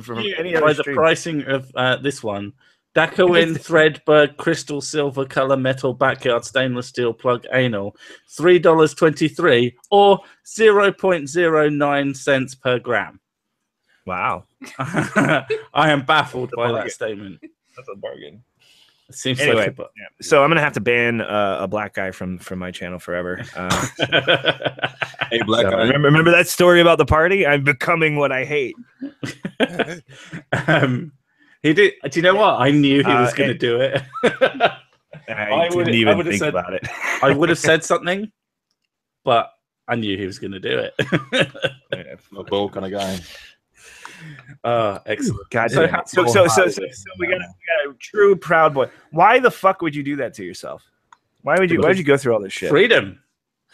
from any other
the pricing of this one. Dakowin Threadberg Crystal Silver Color Metal Backyard Stainless Steel Plug Anal, $3.23 or 0.09 cents per gram.
Wow.
I am baffled by that statement.
That's a bargain.
It seems
anyway,
like
so I'm gonna have to ban a black guy from my channel forever.
Hey, black guy.
Remember that story about the party? I'm becoming what I hate.
He did. Do you know what? I knew he was going to do it.
I didn't even think about it.
I would have said something, but I knew he was going to do it.
A bold kind of guy.
Excellent.
God, so we got a true proud boy. Why the fuck would you do that to yourself? Why would you go through all this shit?
Freedom.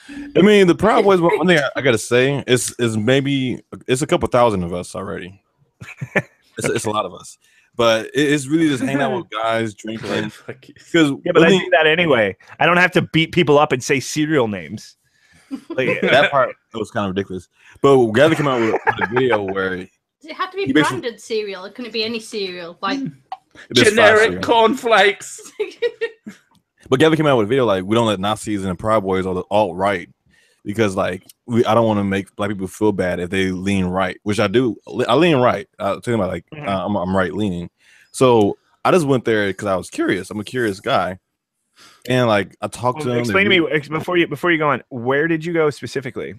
I mean, the Proud Boys. One thing I gotta say is maybe it's a couple thousand of us already. It's a lot of us. But it's really just hanging out with guys, drinking. Because
but I do that anyway. I don't have to beat people up and say serial names. Like,
that part. was kind of ridiculous. But Gavin came out with a video where
does it have to be branded cereal? Or can it be any cereal? Like
generic cornflakes.
But Gavin came out with a video like, we don't let Nazis and the Proud Boys or the alt-right because like I don't want to make black people feel bad if they lean right, which I do. I lean right. I'm talking about like I'm right leaning. So I just went there because I was curious. I'm a curious guy, and like I talked to them.
Explain to me before you go on. Where did you go specifically?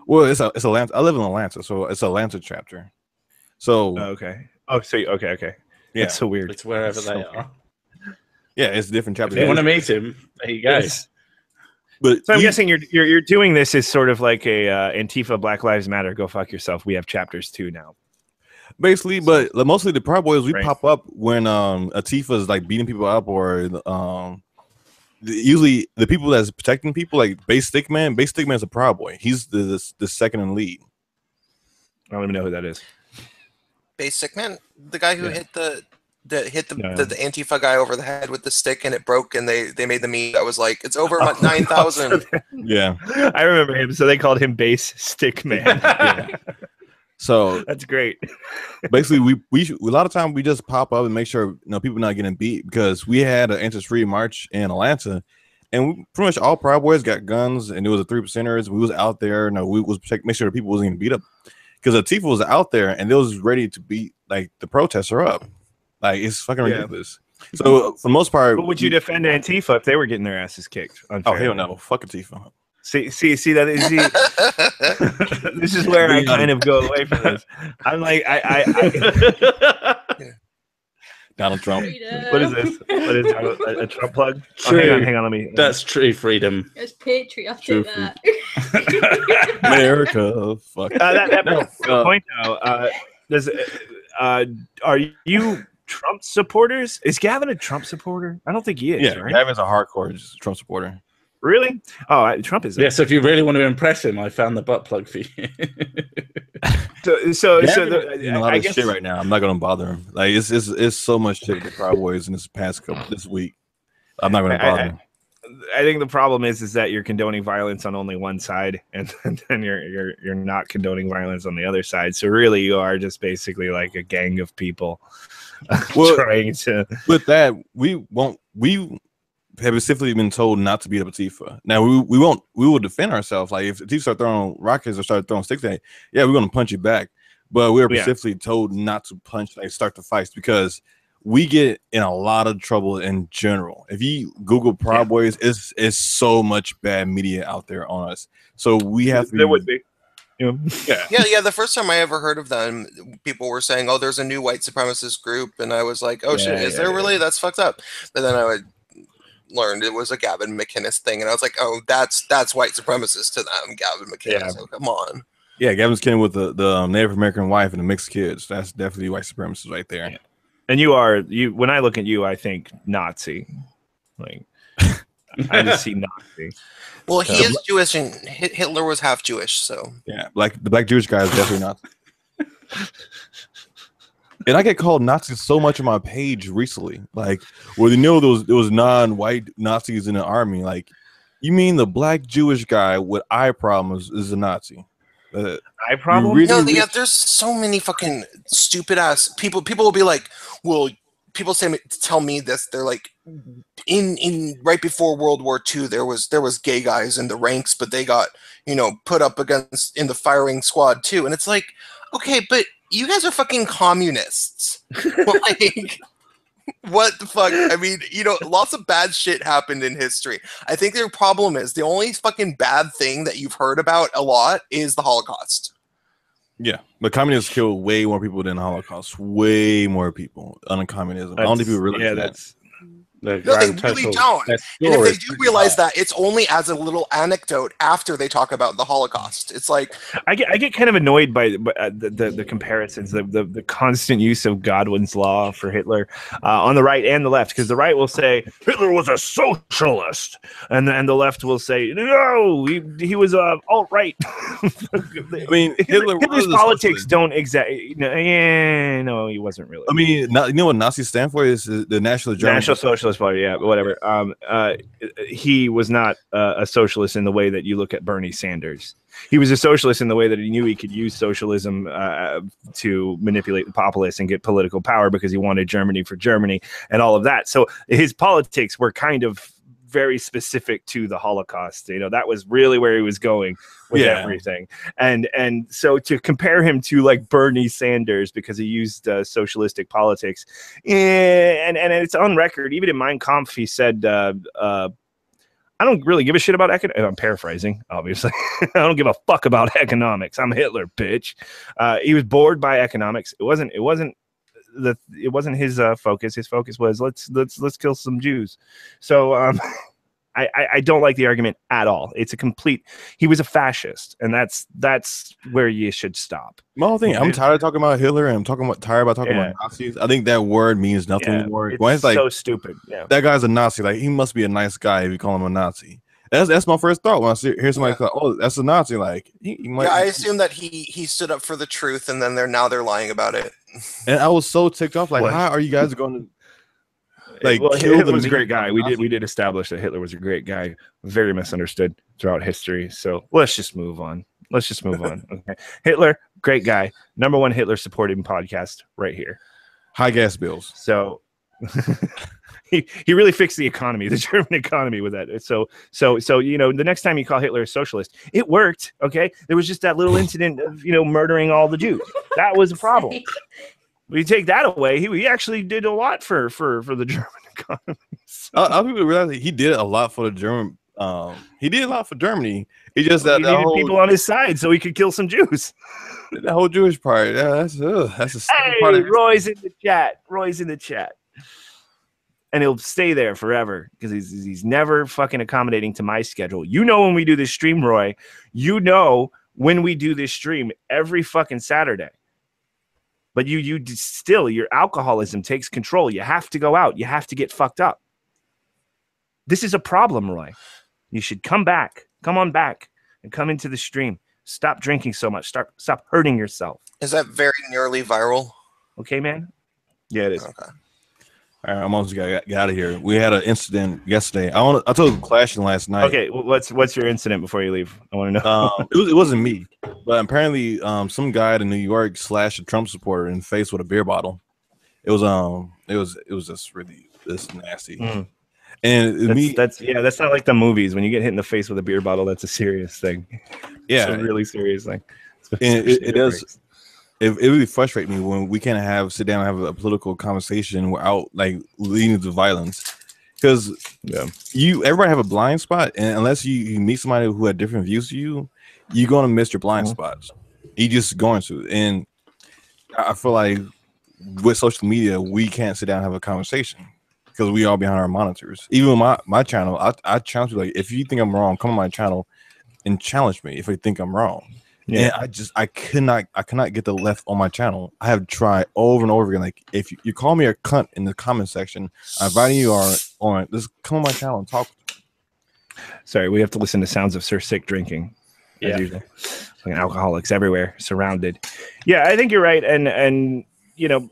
Well, it's Atlanta. I live in Atlanta, so it's Atlanta chapter. So
okay. Oh, so okay. Yeah, it's so weird.
It's wherever they are.
Yeah, it's a different chapter.
If you want to meet him, there you go.
Yes. But so I'm guessing you're doing this as sort of like a Antifa Black Lives Matter, go fuck yourself. We have chapters 2 now.
Basically, but mostly the Proud Boys, we pop up when Antifa is like beating people up, or usually the people that's protecting people, like Base Stickman. Base Stickman's a Proud Boy. He's the second in lead.
I don't even know who that is.
Base Stickman, the guy who hit the Antifa guy over the head with the stick and it broke, and they made the meme that was like, it's over 9,000.
Yeah,
I remember him. So they called him Base Stickman.
Yeah. So
that's great.
Basically, we a lot of time we just pop up and make sure people not getting beat, because we had an interest-free march in Atlanta, and pretty much all Proud Boys got guns, and it was a 3%ers. We was out there. We was make sure the people wasn't getting beat up, because Antifa was out there and they was ready to beat like the protester up. Like, it's fucking ridiculous. So for the most part,
but would you defend Antifa if they were getting their asses kicked?
Unfairly? Oh hell no, fuck Antifa.
See that this is where I kind of go away from this. I'm like,
Donald Trump.
What is this? What is a Trump plug?
Oh,
hang on, let me.
That's true freedom.
It's patriotic. That.
America. Fuck.
Point though. Are you Trump supporters? Is Gavin a Trump supporter? I don't think he is.
Yeah,
right?
Gavin's a hardcore Trump supporter.
Really? Oh, Trump is.
Yeah. So if you really want to impress him, I found the butt plug for you.
I guess shit right now. I'm not gonna bother him. Like it's so much shit with the Proud Boys in this week. I'm not gonna bother him.
I think the problem is that you're condoning violence on only one side, and then you're not condoning violence on the other side. So really, you are just basically like a gang of people trying to. With
that, we have specifically been told not to beat up Antifa. Now we will defend ourselves. Like if Antifa start throwing rockets or start throwing sticks at it, yeah, we're gonna punch you back. But we are specifically told not to punch, like start the fights, because we get in a lot of trouble in general. If you Google Proud Boys, it's so much bad media out there on us. So we have to be.
There would be.
Yeah. The first time I ever heard of them, people were saying, "Oh, there's a new white supremacist group," and I was like, "Oh shit, is there really? That's fucked up." But then I learned it was a Gavin McInnes thing, and I was like, "Oh, that's white supremacist to them, Gavin McInnes." Yeah. So come on.
Yeah, Gavin's kidding with the Native American wife and the mixed kids. That's definitely white supremacist right there. Yeah.
And you when I look at you, I think Nazi. Like I just see Nazi.
Well, he is Jewish, and Hitler was half Jewish, so
yeah, the black Jewish guy is definitely Nazi. And I get called Nazi so much on my page recently. Like, well, there was non-white Nazis in the army. Like, you mean the black Jewish guy with eye problems is a Nazi?
Eye problem?
Yeah, there's so many fucking stupid ass people. People will be like, well, people tell me this. They're like, in right before World War II, there was gay guys in the ranks, but they got put up against in the firing squad too. And it's like, okay, but you guys are fucking communists. Like, what the fuck? I mean, lots of bad shit happened in history. I think their problem is the only fucking bad thing that you've heard about a lot is the Holocaust.
Yeah, but communists killed way more people than the Holocaust. Way more people under communism. I don't think people realize that.
No, they really don't. And if they do realize that, it's only as a little anecdote after they talk about the Holocaust. It's like
I get kind of annoyed by the comparisons, the constant use of Godwin's law for Hitler on the right and the left, because the right will say Hitler was a socialist, and the left will say no, he was alt-right. I mean, Hitler's politics don't exactly. No, he wasn't really.
I mean, you know what Nazis stand for is the National German.
National Socialist Socialist Party, yeah, but whatever. He was not a socialist in the way that you look at Bernie Sanders. He was a socialist in the way that he knew he could use socialism to manipulate the populace and get political power because he wanted Germany for Germany and all of that. So his politics were kind of very specific to the Holocaust. You know, that was really where he was going with everything. And so to compare him to like Bernie Sanders because he used socialistic politics, and it's on record, even in Mein Kampf, he said, I don't really give a shit about economics. I'm paraphrasing, obviously. I don't give a fuck about economics. I'm Hitler, bitch. He was bored by economics. It wasn't his focus. His focus was let's kill some Jews. So I don't like the argument at all. It's a complete. He was a fascist, and that's where you should stop.
My whole thing. I'm tired of talking about Hitler, and I'm tired about talking about Nazis. I think that word means nothing anymore.
It's like, so stupid. Yeah,
that guy's a Nazi. Like, he must be a nice guy if you call him a Nazi. That's my first thought when I hear somebody say, "Oh, that's a Nazi." Like, he might.
Yeah, I assume that he stood up for the truth, and then they're lying about it.
And I was so ticked off. Like, how are you guys going to? Like,
well, Hitler was a great guy. We did establish that Hitler was a great guy, very misunderstood throughout history. So let's just move on. Okay, Hitler, great guy. #1 Hitler supporting podcast right here.
High gas bills.
So he really fixed the economy, the German economy, with that. So you know, the next time you call Hitler a socialist, it worked. Okay, there was just that little incident of, you know, murdering all the Jews. That was a problem. We take that away. He actually did a lot for the German economy. So.
I people realize he did a lot for the German. He did a lot for Germany. He just that
he needed people on his side so he could kill some Jews.
The whole Jewish part. Yeah, that's a
part of Roy's in the chat. Roy's in the chat, and he'll stay there forever because he's never fucking accommodating to my schedule. You know, when we do this stream, Roy. You know when we do this stream every fucking Saturday. But you still, your alcoholism takes control. You have to go out. You have to get fucked up. This is a problem, Roy. You should come on back and come into the stream. Stop drinking so much. Stop hurting yourself.
Is that very nearly viral?
Okay, man? Yeah, it is.
Okay.
All right, I'm almost got to get out of here. We had an incident yesterday. I told Clashing last night.
Okay, what's your incident before you leave? I want to know.
It wasn't me, but apparently some guy in New York slashed a Trump supporter in the face with a beer bottle. It was just really nasty.
Mm.
And
that's not like the movies. When you get hit in the face with a beer bottle, that's a serious thing.
Yeah,
it's a really serious thing.
And it does. It really frustrates me when we can't sit down and have a political conversation without like leading to violence. Because everybody have a blind spot, and unless you meet somebody who had different views to you, you're gonna miss your blind spots. You just going to. And I feel like with social media, we can't sit down and have a conversation because we all behind our monitors. Even with my channel, I challenge you, like, if you think I'm wrong, come on my channel and challenge me if you think I'm wrong. Yeah, and I cannot get the left on my channel. I have tried over and over again. Like, if you call me a cunt in the comment section, I'm inviting you on just come on my channel and talk.
Sorry, we have to listen to sounds of Sir Sick drinking. As usual. Like alcoholics everywhere, surrounded. Yeah, I think you're right, and you know,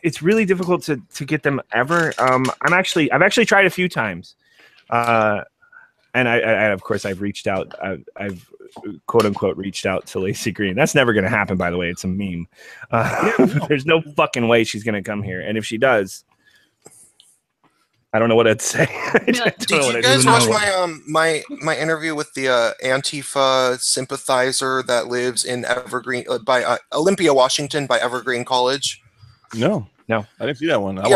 it's really difficult to get them ever. I've actually tried a few times, and I of course I've reached out. I've quote unquote reached out to Lacey Green. That's never going to happen, by the way. It's a meme. There's no fucking way she's going to come here, and if she does, I don't know what I'd say.
Did you guys watch my interview with the Antifa sympathizer that lives in Evergreen by Olympia, Washington, by Evergreen College?
No, I didn't see that one.
I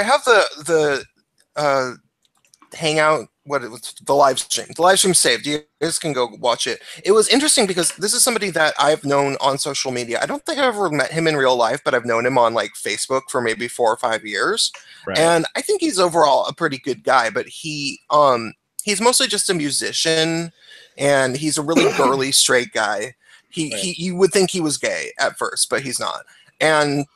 have the hangout. What it was, the live stream. The live stream saved. You guys can go watch it. It was interesting because this is somebody that I've known on social media. I don't think I've ever met him in real life, but I've known him on like Facebook for maybe 4 or 5 years. Right. And I think he's overall a pretty good guy, but he's mostly just a musician, and he's a really burly straight guy. You would think he was gay at first, but he's not. And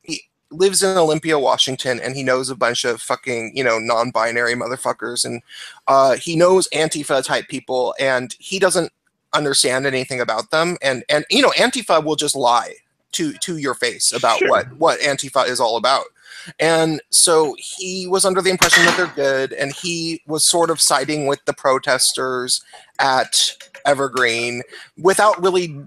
he lives in Olympia, Washington, and he knows a bunch of fucking, non-binary motherfuckers, and he knows Antifa type people, and he doesn't understand anything about them, and Antifa will just lie to your face about what Antifa is all about. And so he was under the impression that they're good, and he was sort of siding with the protesters at Evergreen without really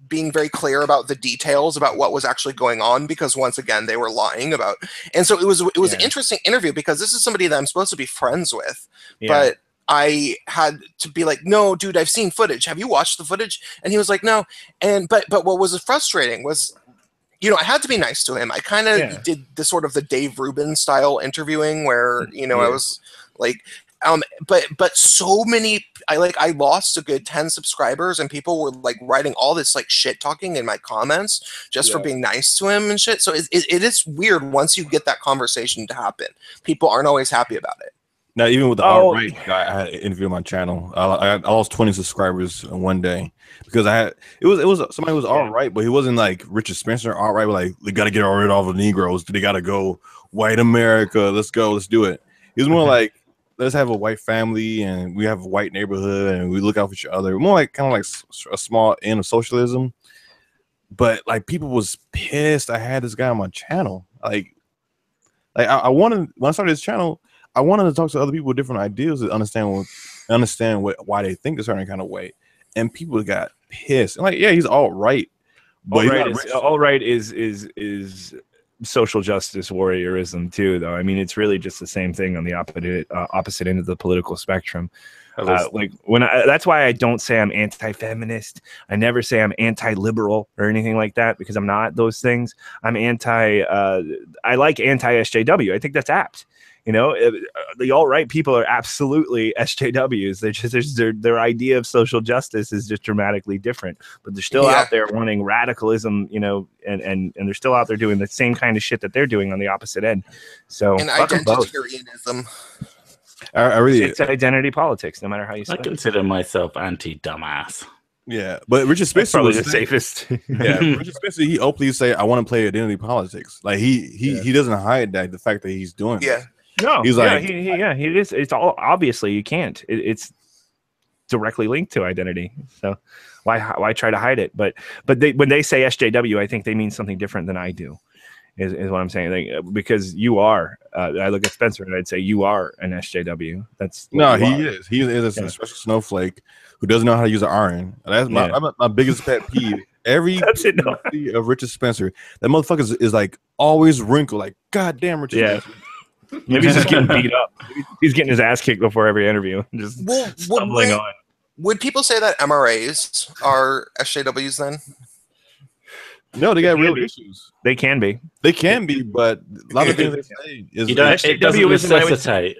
being very clear about the details about what was actually going on, because once again they were lying about. And so it was an interesting interview, because this is somebody that I'm supposed to be friends with, but I had to be like, no, dude, I've seen footage. Have you watched the footage? And he was like, no. And but what was frustrating was, you know, I had to be nice to him. I kind of did the sort of the Dave Rubin style interviewing where, you know, I was like, but so many, I lost a good 10 subscribers, and people were like writing all this like shit talking in my comments just for being nice to him and shit. So it is weird once you get that conversation to happen. People aren't always happy about it.
Now, even with the alt-right guy I had an interview on my channel, I lost 20 subscribers in one day because it was somebody who was alt-right, but he wasn't like Richard Spencer alt-right, but like, they got to get rid of all the Negroes. They got to go white America. Let's go. Let's do it. He was more like, let's have a white family and we have a white neighborhood and we look out for each other. More like kind of like a small end of socialism. But like people was pissed I had this guy on my channel. Like I wanted, when I started this channel, I wanted to talk to other people with different ideas to understand why they think a certain kind of way, and people got pissed. And like, yeah, he's all right, but
all right is social justice warriorism too, though. I mean, it's really just the same thing on the opposite end of the political spectrum. Like that's why I don't say I'm anti-feminist. I never say I'm anti-liberal or anything like that, because I'm not those things. I'm I like anti-SJW. I think that's apt. You know, the alt-right people are absolutely SJWs. They're just their idea of social justice is just dramatically different. But they're still out there wanting radicalism, you know, and they're still out there doing the same kind of shit that they're doing on the opposite end. So
and identitarianism.
I really,
it's identity politics, no matter how you say it.
I consider myself anti-dumbass.
Yeah, but Richard Spencer
was the safest.
Yeah, Richard Spencer, he openly say, "I want to play identity politics." Like he doesn't hide that the fact that he's doing.
Yeah.
No,
he's like,
he is. It's all obviously you can't. It's directly linked to identity. So why try to hide it? But when they say SJW, I think they mean something different than I do. Is what I'm saying. Because you are. I look at Spencer and I'd say you are an SJW. That's
no, he is. He is a special snowflake who doesn't know how to use an iron. That's my biggest pet peeve. Every of Richard Spencer, that motherfucker is like always wrinkled. Like, goddamn, Richard.
Yeah. Maybe he's just getting beat up. He's getting his ass kicked before every interview. Just stumbling on.
Would people say that MRAs are SJWs then?
No, they got real issues.
They can be.
They can be, but a lot of things they say is
it doesn't necessitate.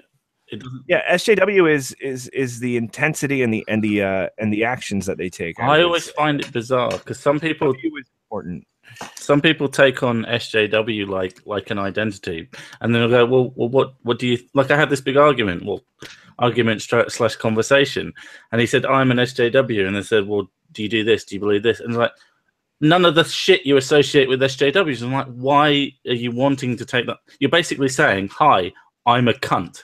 SJW is the intensity and the actions that they take.
I always find it bizarre because some people
is important.
Some people take on SJW like an identity, and then they'll go, well, what do you like? I had this big argument, / conversation, and he said, I'm an SJW, and they said, well, do you do this? Do you believe this? And like, none of the shit you associate with SJWs. And I'm like, why are you wanting to take that? You're basically saying, hi, I'm a cunt.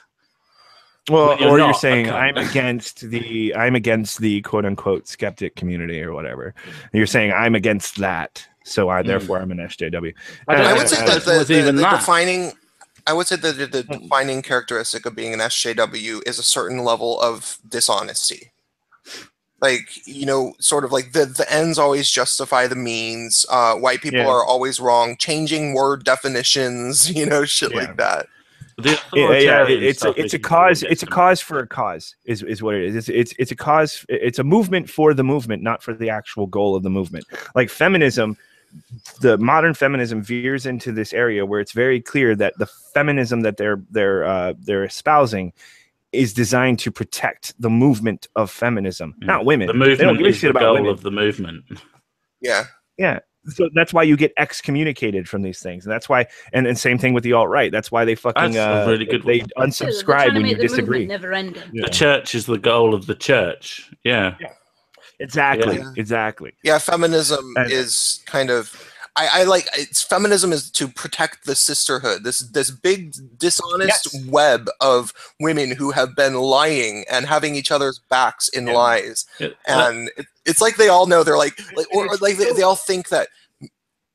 Well, or you're saying I'm against the quote unquote skeptic community or whatever. You're saying I'm against that. So therefore I'm an SJW.
I would say that the defining characteristic of being an SJW is a certain level of dishonesty. Like, you know, sort of like the ends always justify the means. White people are always wrong. Changing word definitions, you know, shit like that.
It's a cause. It's a cause for a cause. Is what it is. It's a cause. It's a movement for the movement, not for the actual goal of the movement. Like feminism. The modern feminism veers into this area where it's very clear that the feminism that they're espousing is designed to protect the movement of feminism, not women.
The movement, they don't give a shit about women. Of the movement.
Yeah.
So that's why you get excommunicated from these things, and that's why. And same thing with the alt-right. That's why they fucking
really good
they unsubscribe when you disagree.
Never ending.
Yeah. The church is the goal of the church. Yeah.
Exactly.
Yeah, feminism is kind of. I like it's feminism is to protect the sisterhood. This big dishonest web of women who have been lying and having each other's backs in lies, and it's like they all know they're like they all think that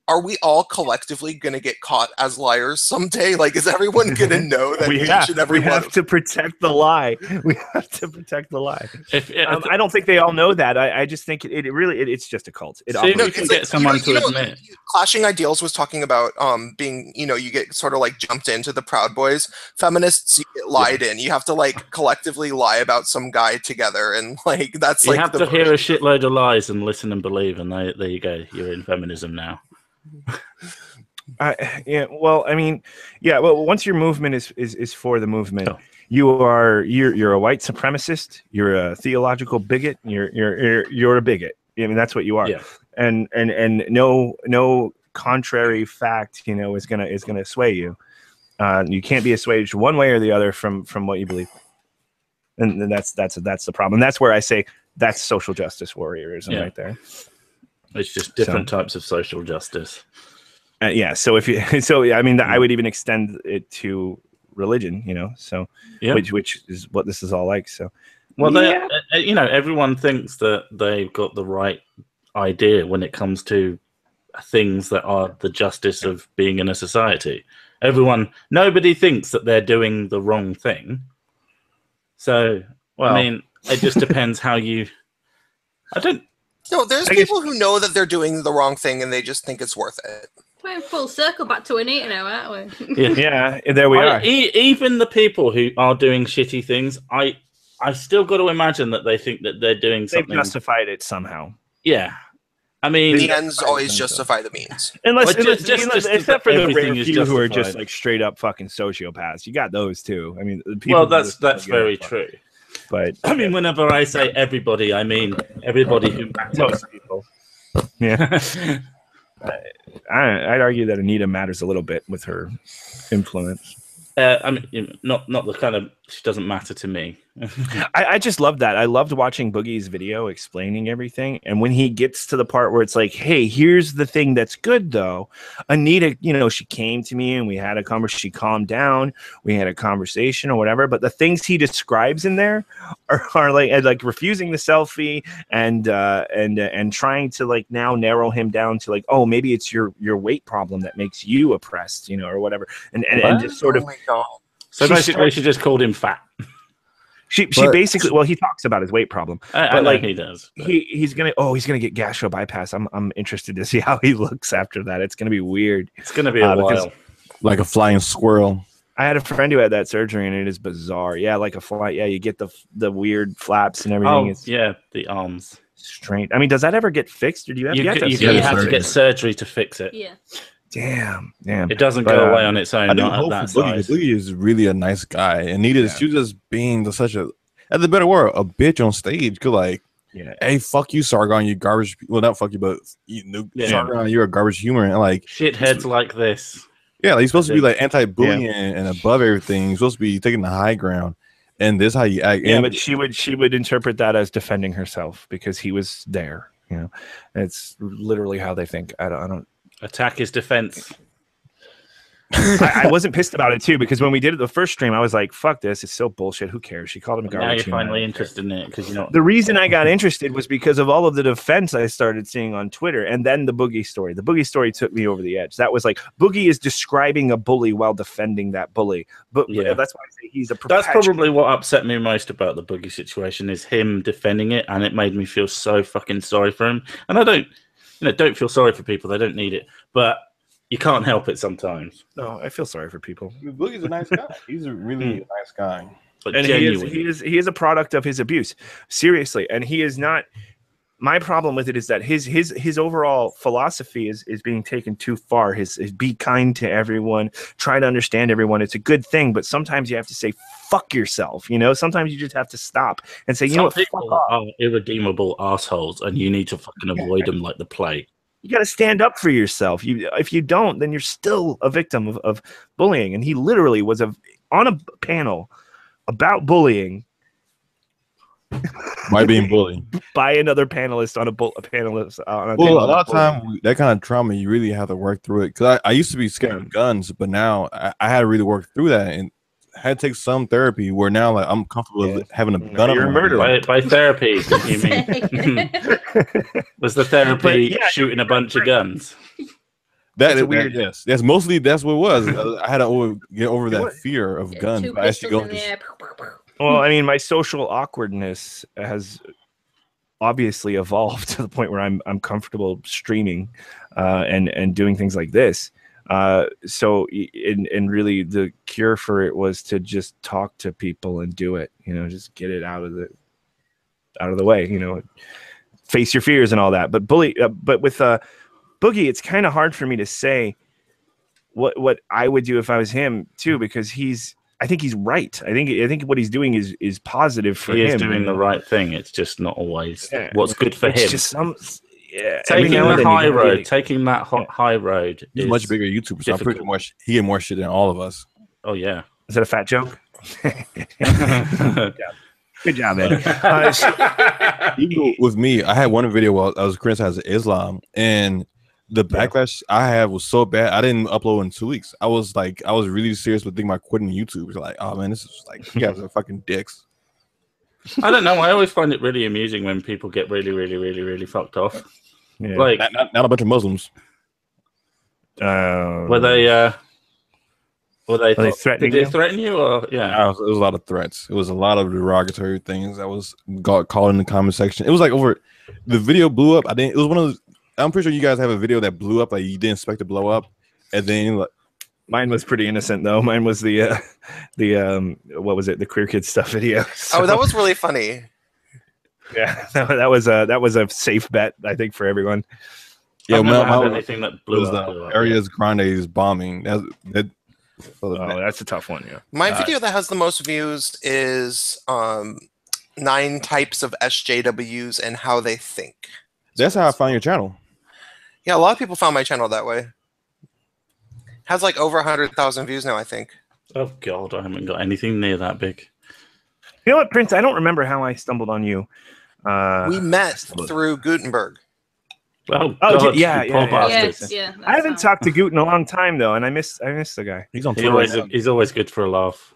are we all collectively going to get caught as liars someday? Like, is everyone going to know that each and every
we have to protect the lie. We have to protect the lie. I don't think they all know that. I just think it's just a cult.
Get someone to admit.
Clashing Ideals was talking about being, you get sort of like jumped into the Proud Boys. Feminists, you get lied in. You have to like collectively lie about some guy together, and like that's
you have to hear a shitload of lies and listen and believe, and there you go. You're in feminism now.
Well, once your movement is for the movement, you're a white supremacist, you're a theological bigot, you're a bigot. I mean, that's what you are.
Yeah.
And no contrary fact, is gonna sway you. You can't be assuaged one way or the other from what you believe. And that's the problem. That's where I say that's social justice warriorism right there.
It's just different types of social justice.
So I would even extend it to religion, which is what this is all like. So,
everyone thinks that they've got the right idea when it comes to things that are the justice of being in a society. Nobody thinks that they're doing the wrong thing. So, it just depends how you.
There's people who know that they're doing the wrong thing and they just think it's worth it.
We're in full circle back to Anita now, aren't we?
Yeah, there we are.
Even the people who are doing shitty things, I still got to imagine that they think that they're doing something.
They've justified it somehow.
Yeah. I mean,
the ends always justify the means.
Except for the rare few who are just like straight up fucking sociopaths. You got those too. I mean,
that's very true.
But
I mean, whenever I say everybody, I mean everybody who matters.
People. Yeah. I'd argue that Anita matters a little bit with her influence.
Not the kind of, she doesn't matter to me.
I just love that. I loved watching Boogie's video explaining everything. And when he gets to the part where it's like, hey, here's the thing that's good, though. Anita, she came to me and we had a conversation. She calmed down. We had a conversation or whatever. But the things he describes in there are like refusing the selfie and trying to like now narrow him down to like, oh, maybe it's your weight problem that makes you oppressed, or whatever. And just sort of.
So basically, she just called him fat.
She basically, he talks about his weight problem.
I know he does.
He's gonna get gastro bypass. I'm interested to see how he looks after that. It's gonna be weird.
It's gonna be a while.
Like a flying squirrel.
I had a friend who had that surgery, and it is bizarre. Yeah, like a fly. Yeah, you get the weird flaps and everything.
The arms.
Strange. I mean, does that ever get fixed, or do you have
to get surgery to fix it?
Yeah.
Damn.
It doesn't go away on its own. Not at that size.
Boogie is really a nice guy, and she was just being such a, at the better word, a bitch on stage. Cause hey, fuck you, Sargon, you garbage. Well, not fuck you, but Sargon, you're a garbage humor, and like
shitheads like this.
Yeah, like, you're supposed to be like anti-bullying and above everything. You're supposed to be taking the high ground, and this is how you act.
Yeah, but she would interpret that as defending herself because he was there. It's literally how they think. I don't.
Attack is defense.
I wasn't pissed about it too because when we did it the first stream, I was like, "Fuck this! It's so bullshit. Who cares?" She called him a garbage.
Now you're finally interested in it because
the reason I got interested was because of all of the defense I started seeing on Twitter, and then the Boogie story. The Boogie story took me over the edge. That was like Boogie is describing a bully while defending that bully. But that's why I say he's a.
That's probably what upset me most about the Boogie situation is him defending it, and it made me feel so fucking sorry for him. And I don't feel sorry for people. They don't need it, but you can't help it sometimes.
No, I feel sorry for people.
Boogie's a nice guy. He's a really nice guy.
But he is a product of his abuse. Seriously, and he is not. My problem with it is that his overall philosophy is being taken too far. His be kind to everyone, try to understand everyone. It's a good thing, but sometimes you have to say fuck yourself. Sometimes you just have to stop and say,
some people are irredeemable assholes, and you need to fucking avoid them like the plague.
You got to stand up for yourself. If you don't, then you're still a victim of bullying. And he literally was on a panel about bullying.
By being bullied
by another panelist on a panelist.
A lot of time that kind of trauma you really have to work through it. Because I used to be scared of guns, but now I had to really work through that and had to take some therapy. Where now like I'm comfortable with having a gun.
You're a murderer
by therapy. You mean was the therapy shooting a bunch of guns?
Yes, mostly that's what it was. I had to get over that fear of guns.
Two
But
pistols in the air.
Well, I mean, my social awkwardness has obviously evolved to the point where I'm comfortable streaming and doing things like this. So really the cure for it was to just talk to people and do it, just get it out of the way, face your fears and all that. But but with Boogie, it's kind of hard for me to say what I would do if I was him too, because I think he's right. I think what he's doing is positive for him.
He is doing the right thing. It's just not always what's good for him.
Just
taking the high road, taking that high road.
He's a much bigger YouTuber, so I'm pretty much he get more shit than all of us.
Oh yeah,
is that a fat joke? Good job, Ed.
With me, I had one video where I was criticizing Islam, and the backlash I had was so bad. I didn't upload in 2 weeks. I was really serious with thinking about quitting YouTube. It's like, oh man, this is like, you guys are fucking dicks.
I don't know. I always find it really amusing when people get really, really, really, really fucked off.
Yeah. Like not a bunch of Muslims.
Were they
threatening
did they threaten you? Or yeah,
it was a lot of threats. It was a lot of derogatory things that was called in the comment section. It was like the video blew up. It was one of those. I'm pretty sure you guys have a video that blew up, like you didn't expect to blow up, and then
mine was pretty innocent though. Mine was the what was it? The queer kid stuff video.
So, oh, that was really funny.
Yeah, that was a safe bet, I think, for everyone.
Yeah,
anything that blew
up.
The
Arias Grande's bombing. That's
a tough one. Yeah,
my video that has the most views is 9 types of SJWs and how they think.
That's how I found your channel.
Yeah, a lot of people found my channel that way. Has like over 100,000 views now, I think.
Oh God, I haven't got anything near that big.
You know what, Prince? I don't remember how I stumbled on you.
We met through Gutenberg.
Oh God,
yeah.
I
haven't talked to Gut in a long time though, and I miss the guy.
He's on Twitter.
He's always good for a laugh.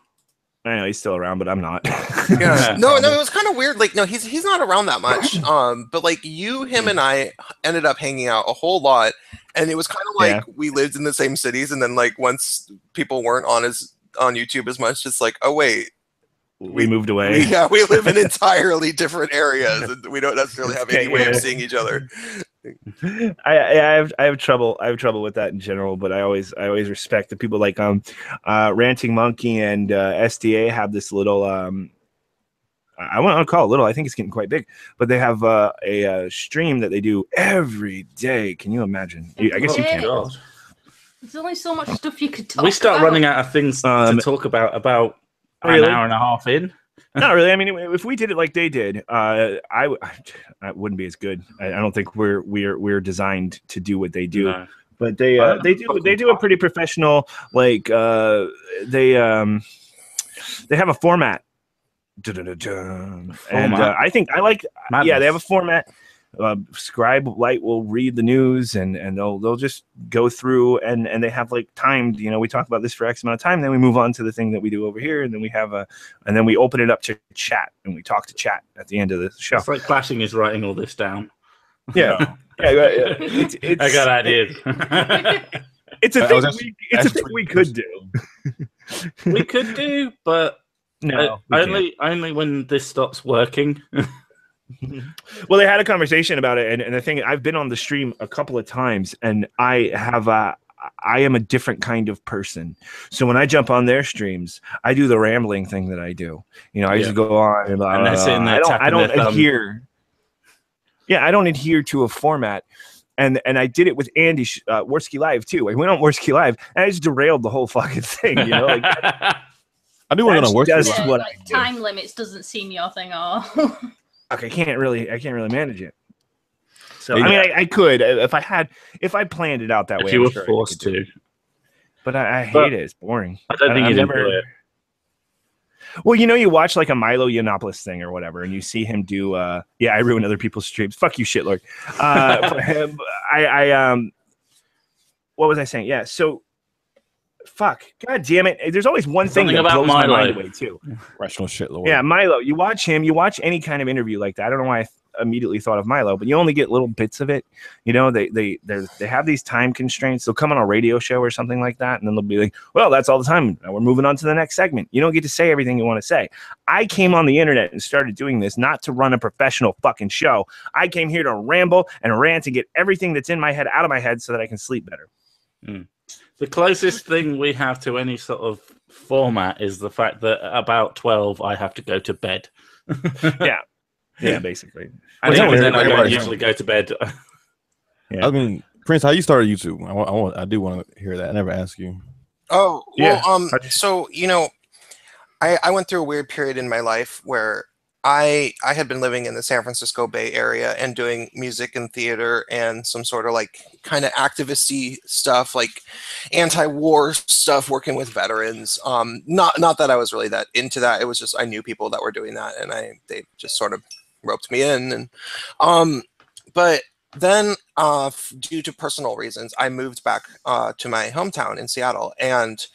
I know he's still around, but I'm not.
Yeah. No, it was kind of weird. Like, no, he's not around that much. But like him and I ended up hanging out a whole lot, and it was kind of like we lived in the same cities, and then like once people weren't on YouTube as much, it's like, oh wait,
we moved away.
We live in entirely different areas, and we don't necessarily have any way of seeing each other.
I have trouble with that in general, but I always respect the people like Ranting Monkey and SDA have this little I won't call it little, I think it's getting quite big, but they have a stream that they do every day. Can you imagine? I guess you can.
God.
There's only so much stuff you could talk
We start
about.
running out of things to talk about an hour and a half in.
Not really. I mean, if we did it like they did, I wouldn't be as good. I don't think we're designed to do what they do. No. But they do a pretty professional. Like they have a format. And I think I like. Madness. Yeah, they have a format. Scribe Light will read the news and they'll just go through and they have like timed, we talk about this for X amount of time, then we move on to the thing that we do over here, and then we have and then we open it up to chat and we talk to chat at the end of the show.
It's like Clashing is writing all this down.
Yeah. It's,
I got ideas.
It's a thing we could do.
We could do, but
no,
only when this stops working.
Well, they had a conversation about it, and the thing, I've been on the stream a couple of times, and I am a different kind of person. So when I jump on their streams, I do the rambling thing that I do. I just go on and
they're sitting there
I don't adhere. Yeah, I don't adhere to a format. And I did it with Andy Worski Live too. I went on Worski Live and I just derailed the whole fucking thing. Like
I do want to work.
Time limits doesn't seem your thing, or.
Okay, I can't really manage it. So I mean, I could if I planned it out that way.
You were forced to,
but I hate it. It's boring.
I don't think you'd enjoy it.
Well, you watch like a Milo Yiannopoulos thing or whatever, and you see him do. I ruin other people's streams. Fuck you, shitlord. What was I saying? Yeah. So. Fuck. God damn it. There's always one thing that blows my mind away too.
Rational shit, Lord.
Yeah, Milo. You watch him, you watch any kind of interview like that. I don't know why immediately thought of Milo, but you only get little bits of it. You know, they have these time constraints. They'll come on a radio show or something like that, and then they'll be like, well, that's all the time. Now we're moving on to the next segment. You don't get to say everything you want to say. I came on the internet and started doing this not to run a professional fucking show. I came here to ramble and rant and get everything that's in my head out of my head so that I can sleep better.
The closest thing we have to any sort of format is the fact that about 12 I have to go to bed. Yeah,
basically.
And even then I don't usually go to bed.
Yeah. I mean, Prince, how you started YouTube? I do want to hear that. I never asked you.
Oh, well, so, you know, I went through a weird period in my life where I had been living in the San Francisco Bay Area and doing music and theater and some sort of like kind of activist-y stuff, like anti-war stuff, working with veterans. Not that I was really that into that. It was just I knew people that were doing that, and they just sort of roped me in. And but then due to personal reasons, I moved back to my hometown in Seattle, and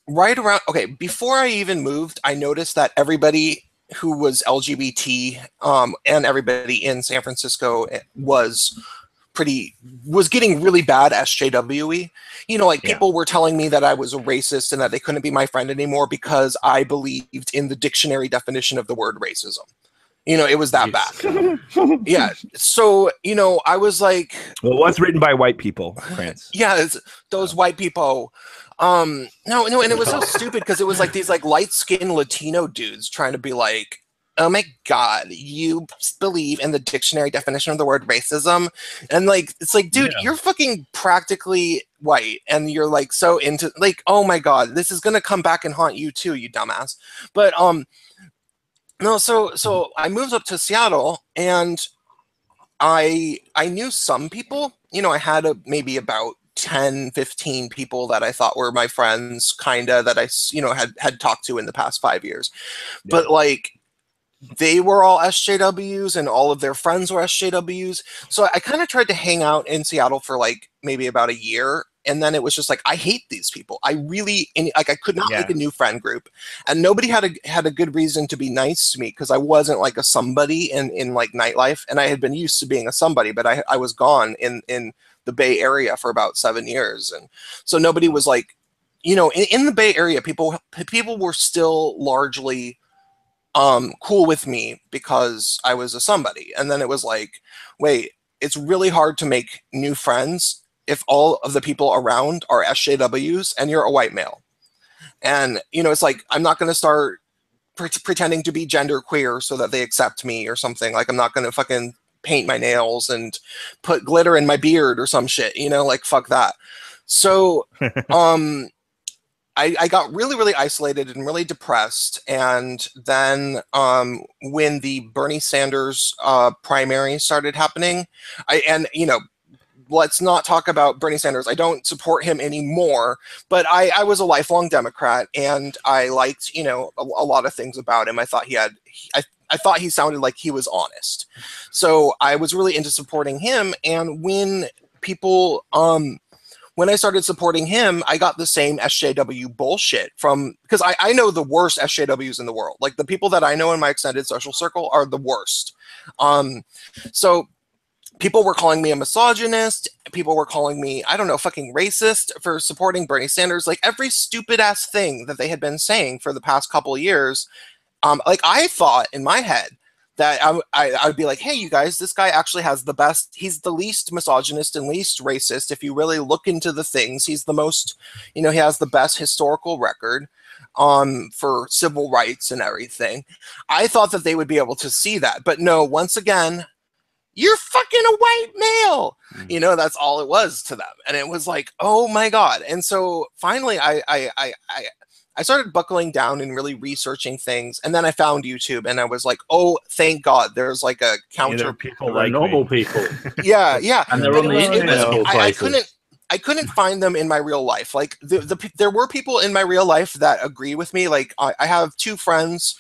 right around, before I even moved, I noticed that everybody who was LGBT and everybody in San Francisco was getting really bad SJWE. You know, like people were telling me that I was a racist and that they couldn't be my friend anymore because I believed in the dictionary definition of the word racism. You know, it was that bad. Yeah. So, you know, I was like,
well, it was written by white people, France.
Yeah, it's those white people. No, and it was so stupid because it was like these like light-skinned Latino dudes trying to be like, oh my God, you believe in the dictionary definition of the word racism? And like, it's like, dude, you're fucking practically white and you're like so into like, oh my God, this is gonna come back and haunt you too, you dumbass. But no, so I moved up to Seattle and I knew some people. You know, I had maybe about 10, 15 people that I thought were my friends, kinda, that I, you know, had talked to in the past 5 years. But like, they were all SJWs and all of their friends were SJWs. So I kind of tried to hang out in Seattle for like maybe about a year. And then it was just like, I hate these people. I could not make a new friend group, and nobody had a good reason to be nice to me because I wasn't like a somebody in like nightlife. And I had been used to being a somebody, but I was gone in the Bay Area for about 7 years. And so nobody was like, you know, in the Bay Area, people were still largely cool with me because I was a somebody. And then it was like, wait, it's really hard to make new friends if all of the people around are SJWs and you're a white male. And, you know, it's like, I'm not going to start pretending to be genderqueer so that they accept me or something. Like, I'm not going to fucking paint my nails and put glitter in my beard or some shit, you know, like, fuck that. So, I got really, really isolated and really depressed. And then when the Bernie Sanders primary started happening, let's not talk about Bernie Sanders. I don't support him anymore, but I was a lifelong Democrat, and I liked, you know, a lot of things about him. I thought I thought he sounded like he was honest. So I was really into supporting him. And when people, when I started supporting him, I got the same SJW bullshit because I know the worst SJWs in the world. Like, the people that I know in my extended social circle are the worst. So people were calling me a misogynist. People were calling me, I don't know, fucking racist for supporting Bernie Sanders. Like, every stupid ass thing that they had been saying for the past couple of years. Like, I thought in my head that I would be like, hey, you guys, this guy actually has the best, he's the least misogynist and least racist. If you really look into the things, he's the most, you know, he has the best historical record for civil rights and everything. I thought that they would be able to see that. But no, once again, you're fucking a white male. You know, that's all it was to them. And it was like, oh my God. And so finally I started buckling down and really researching things. And then I found YouTube and I was like, oh, thank God, there's like a counter.
People like normal people.
Yeah.
And they're on the internet.
I couldn't find them in my real life. Like, there were people in my real life that agree with me. Like, I have two friends,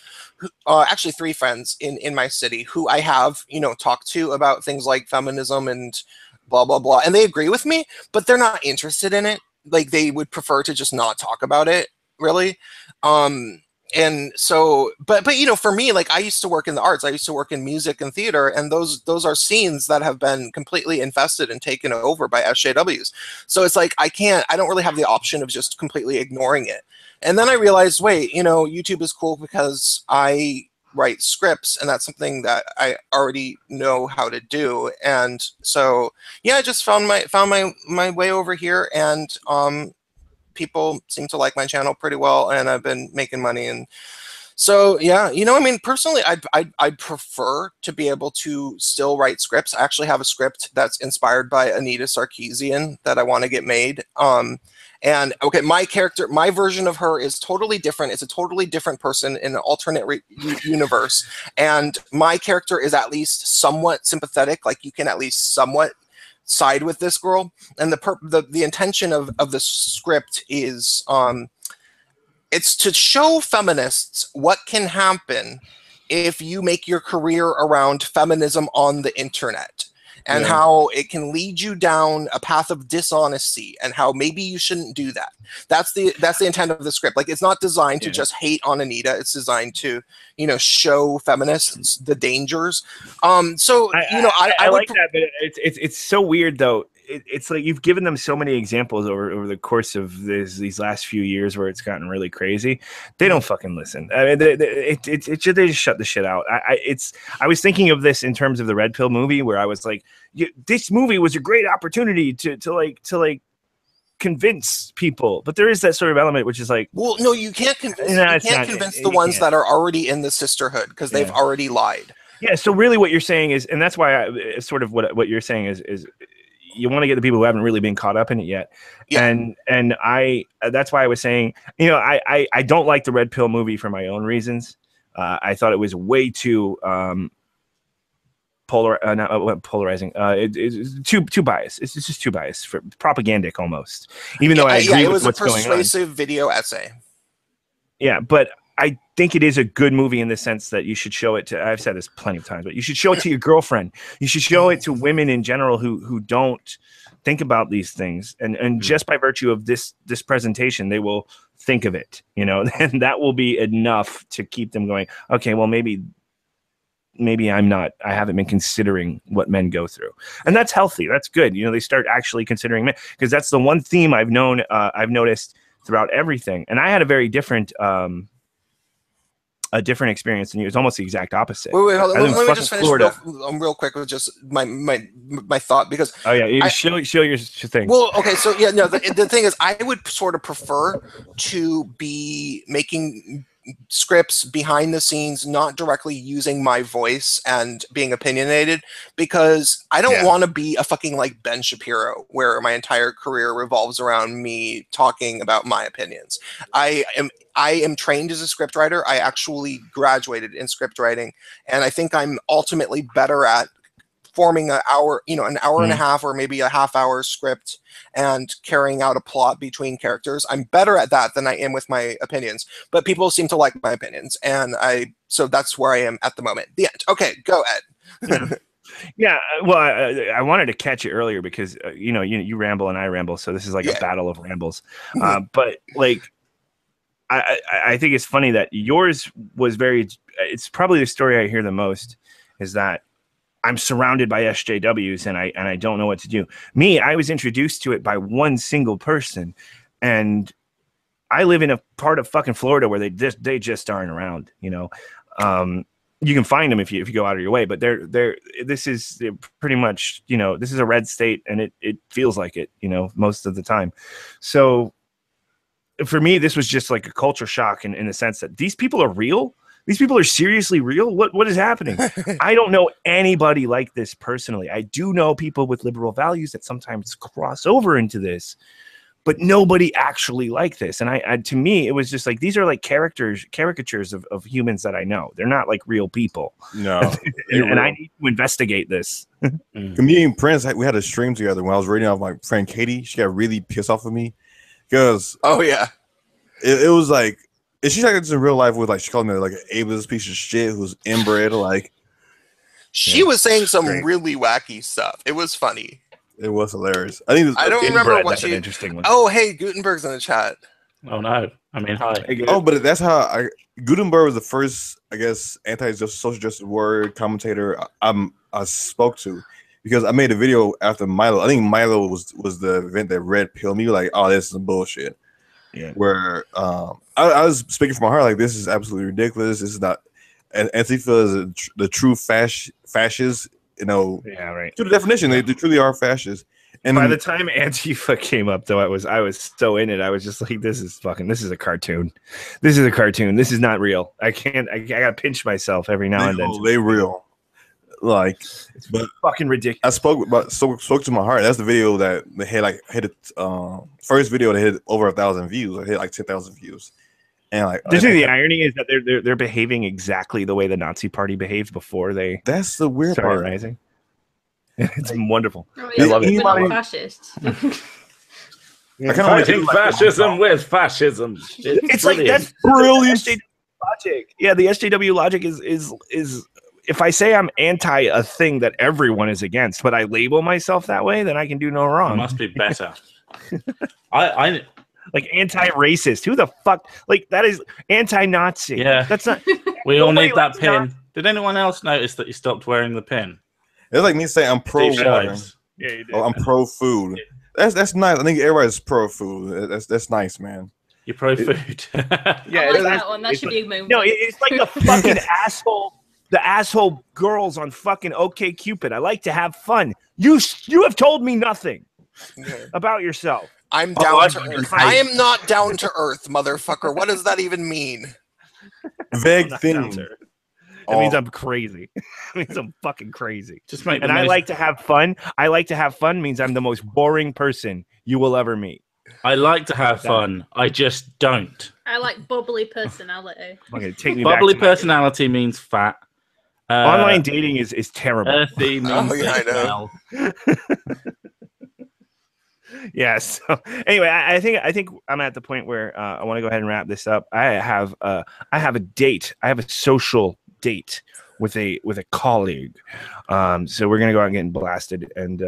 actually three friends in my city who I have, you know, talked to about things like feminism and blah, blah, blah. And they agree with me, but they're not interested in it. Like, they would prefer to just not talk about it, really. And and so, but for me, like, I used to work in the arts. I used to work in music and theater, and those are scenes that have been completely infested and taken over by SJWs. So it's like I don't really have the option of just completely ignoring it. And then I realized, wait, YouTube is cool because I write scripts, and that's something that I already know how to do. And so, yeah, I just found my way over here, and people seem to like my channel pretty well, and I've been making money. And so, yeah, I mean, personally, I'd prefer to be able to still write scripts. I actually have a script that's inspired by Anita Sarkeesian that I want to get made. And okay, my version of her is totally different. It's a totally different person in an alternate universe. And my character is at least somewhat sympathetic. Like, you can at least somewhat side with this girl. And the intention of the script is it's to show feminists what can happen if you make your career around feminism on the internet, and how it can lead you down a path of dishonesty, and how maybe you shouldn't do that. That's the intent of the script. Like, it's not designed to just hate on Anita. It's designed to, show feminists the dangers. So, I
like that, but it's so weird though. It's like you've given them so many examples over the course of these last few years where it's gotten really crazy. They don't fucking listen. I mean, they just shut the shit out. I was thinking of this in terms of the Red Pill movie, where I was like, this movie was a great opportunity to convince people, but there is that sort of element which is like,
well, no, you can't convince. Convince the ones that are already in the sisterhood, because they've already lied.
Yeah. So really, what you're saying is, and that's why sort of what you're saying is. You want to get the people who haven't really been caught up in it yet. Yeah. And that's why I was saying, I don't like the Red Pill movie for my own reasons. I thought it was way too polarizing. It's too biased. It's just too biased, for propagandic almost. Even though I agree with what's going on.
It was a persuasive video essay.
Yeah, but I think it is a good movie in the sense that you should show it to, I've said this plenty of times, but you should show it to your girlfriend. You should show it to women in general who don't think about these things. And just by virtue of this presentation, they will think of it, and that will be enough to keep them going, okay, well, maybe I haven't been considering what men go through. And that's healthy. That's good. They start actually considering men, because that's the one theme I've noticed throughout everything. And I had a very different, experience than you. It's almost the exact opposite.
Wait, hold on. Let me just finish real quick with just my thought, because
show your thing.
Well, okay, so yeah, no, the thing is, I would sort of prefer to be making scripts behind the scenes, not directly using my voice and being opinionated, because I don't want to be a fucking like Ben Shapiro, where my entire career revolves around me talking about my opinions. I am trained as a scriptwriter. I actually graduated in script writing, and I think I'm ultimately better at forming an hour and a half, or maybe a half hour script, and carrying out a plot between characters. I'm better at that than I am with my opinions, but people seem to like my opinions, and so that's where I am at the moment. The end. Okay, go Ed.
Yeah, well, I wanted to catch it earlier because you ramble and I ramble, so this is like a battle of rambles. But like, I think it's funny that yours was it's probably the story I hear the most, is that I'm surrounded by SJWs and I don't know what to do. Me, I was introduced to it by one single person, and I live in a part of fucking Florida where they just aren't around. You can find them if you go out of your way, but this is pretty much, this is a red state, and it feels like it, most of the time. So for me, this was just like a culture shock in the sense that these people are real. These people are seriously real. What is happening? I don't know anybody like this personally. I do know people with liberal values that sometimes cross over into this, but nobody actually like this. And to me, it was just like, these are like caricatures of humans that I know. They're not like real people.
No.
and I need to investigate this.
Me and Prince, we had a stream together when I was reading off my friend Katie. She got really pissed off at me because it was like, is she like this in real life with like she called me like an ableist piece of shit who's inbred, like
she was saying some really wacky stuff. It was funny.
It was hilarious. I think
I don't remember what
that's an interesting one.
Oh, hey, Gutenberg's in the chat.
Oh no! I mean, hi.
Oh, but that's how Gutenberg was the first, I guess, social justice warrior commentator I spoke to, because I made a video after Milo. I think Milo was the event that red pilled me, like, oh, this is bullshit.
Yeah.
Where I was speaking from my heart, like, this is absolutely ridiculous. This is not. And Antifa is the true fascists. You know. Yeah, right. To the definition, they truly are fascists. And
by the time Antifa came up, though, I was so in it. I was just like, this is a cartoon. This is a cartoon. This is not real. I gotta pinch myself every now and then.
They real. Like,
but fucking ridiculous.
I spoke to my heart. That's the video that they had hit first video that hit over 1,000 views. I hit like 10,000 views. And like,
the irony is that they're behaving exactly the way the Nazi Party behaved before they.
That's the weird part.
Rising. It's wonderful.
Oh, I love it. We're not fascists.
I fighting fascism with fascism.
It's like that's brilliant logic. Yeah, the SJW logic is if I say I'm anti a thing that everyone is against, but I label myself that way, then I can do no wrong.
It must be better.
I like anti-racist. Who the fuck? Like, that is anti-Nazi.
Yeah,
that's not.
We all need that pin. Did anyone else notice that you stopped wearing the pin?
It's like me saying I'm pro water.
Yeah, you did.
Oh, I'm pro food. That's nice. I think everybody's pro food. That's nice, man.
You're pro food.
Yeah, I like that one. That should be a movie.
No, it's like the fucking asshole girls on fucking OkCupid. I like to have fun. You have told me nothing about yourself.
I'm down to earth. I am not down to earth, motherfucker. What does that even mean?
Vague thing.
It means I'm crazy. It means I'm fucking crazy.
I
like to have fun. I like to have fun means I'm the most boring person you will ever meet.
I like to have fun. I just don't.
I like bubbly personality.
Okay, take me
bubbly personality means fat.
Online dating is terrible.
Earthy means
I know.
Yeah. So anyway, I think I'm at the point where I want to go ahead and wrap this up. I have a date. I have a social date with a colleague. So we're gonna go out and get blasted and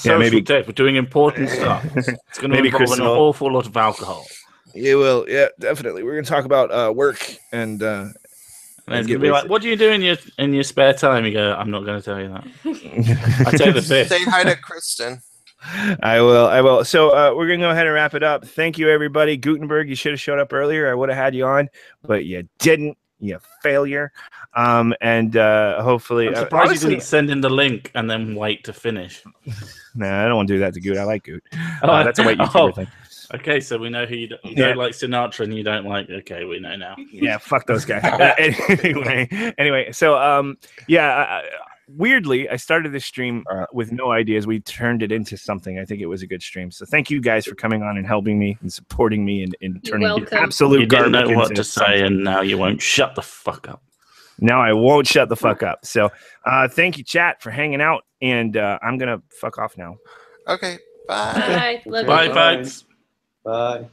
maybe date. We're doing important stuff. It's gonna involve an awful lot of alcohol.
Yeah, well, yeah, definitely. We're gonna talk about work and
it's gonna be like, what do you do in your spare time? You go, I'm not gonna tell you that. I tell you the bit.
Say hi to Kristen.
I will. So we're gonna go ahead and wrap it up. Thank you, everybody. Gutenberg, you should have showed up earlier. I would have had you on, but you didn't. You failure. And hopefully,
I'm surprised you didn't send in the link and then wait to finish.
Nah, I don't want to do that to Goot. I like Goot. That's a white YouTuber thing.
Okay, so we know who you don't like Sinatra and you don't like. Okay, we know now.
Yeah, fuck those guys. Anyway, so weirdly, I started this stream with no ideas. We turned it into something. I think it was a good stream. So thank you guys for coming on and helping me and supporting me and turning absolute garbage.
You didn't know what to say, and now you won't shut the fuck up.
Now I won't shut the fuck up. So thank you, chat, for hanging out, and I'm gonna fuck off now.
Okay, bye.
Bye.
Bye, folks.
Bye.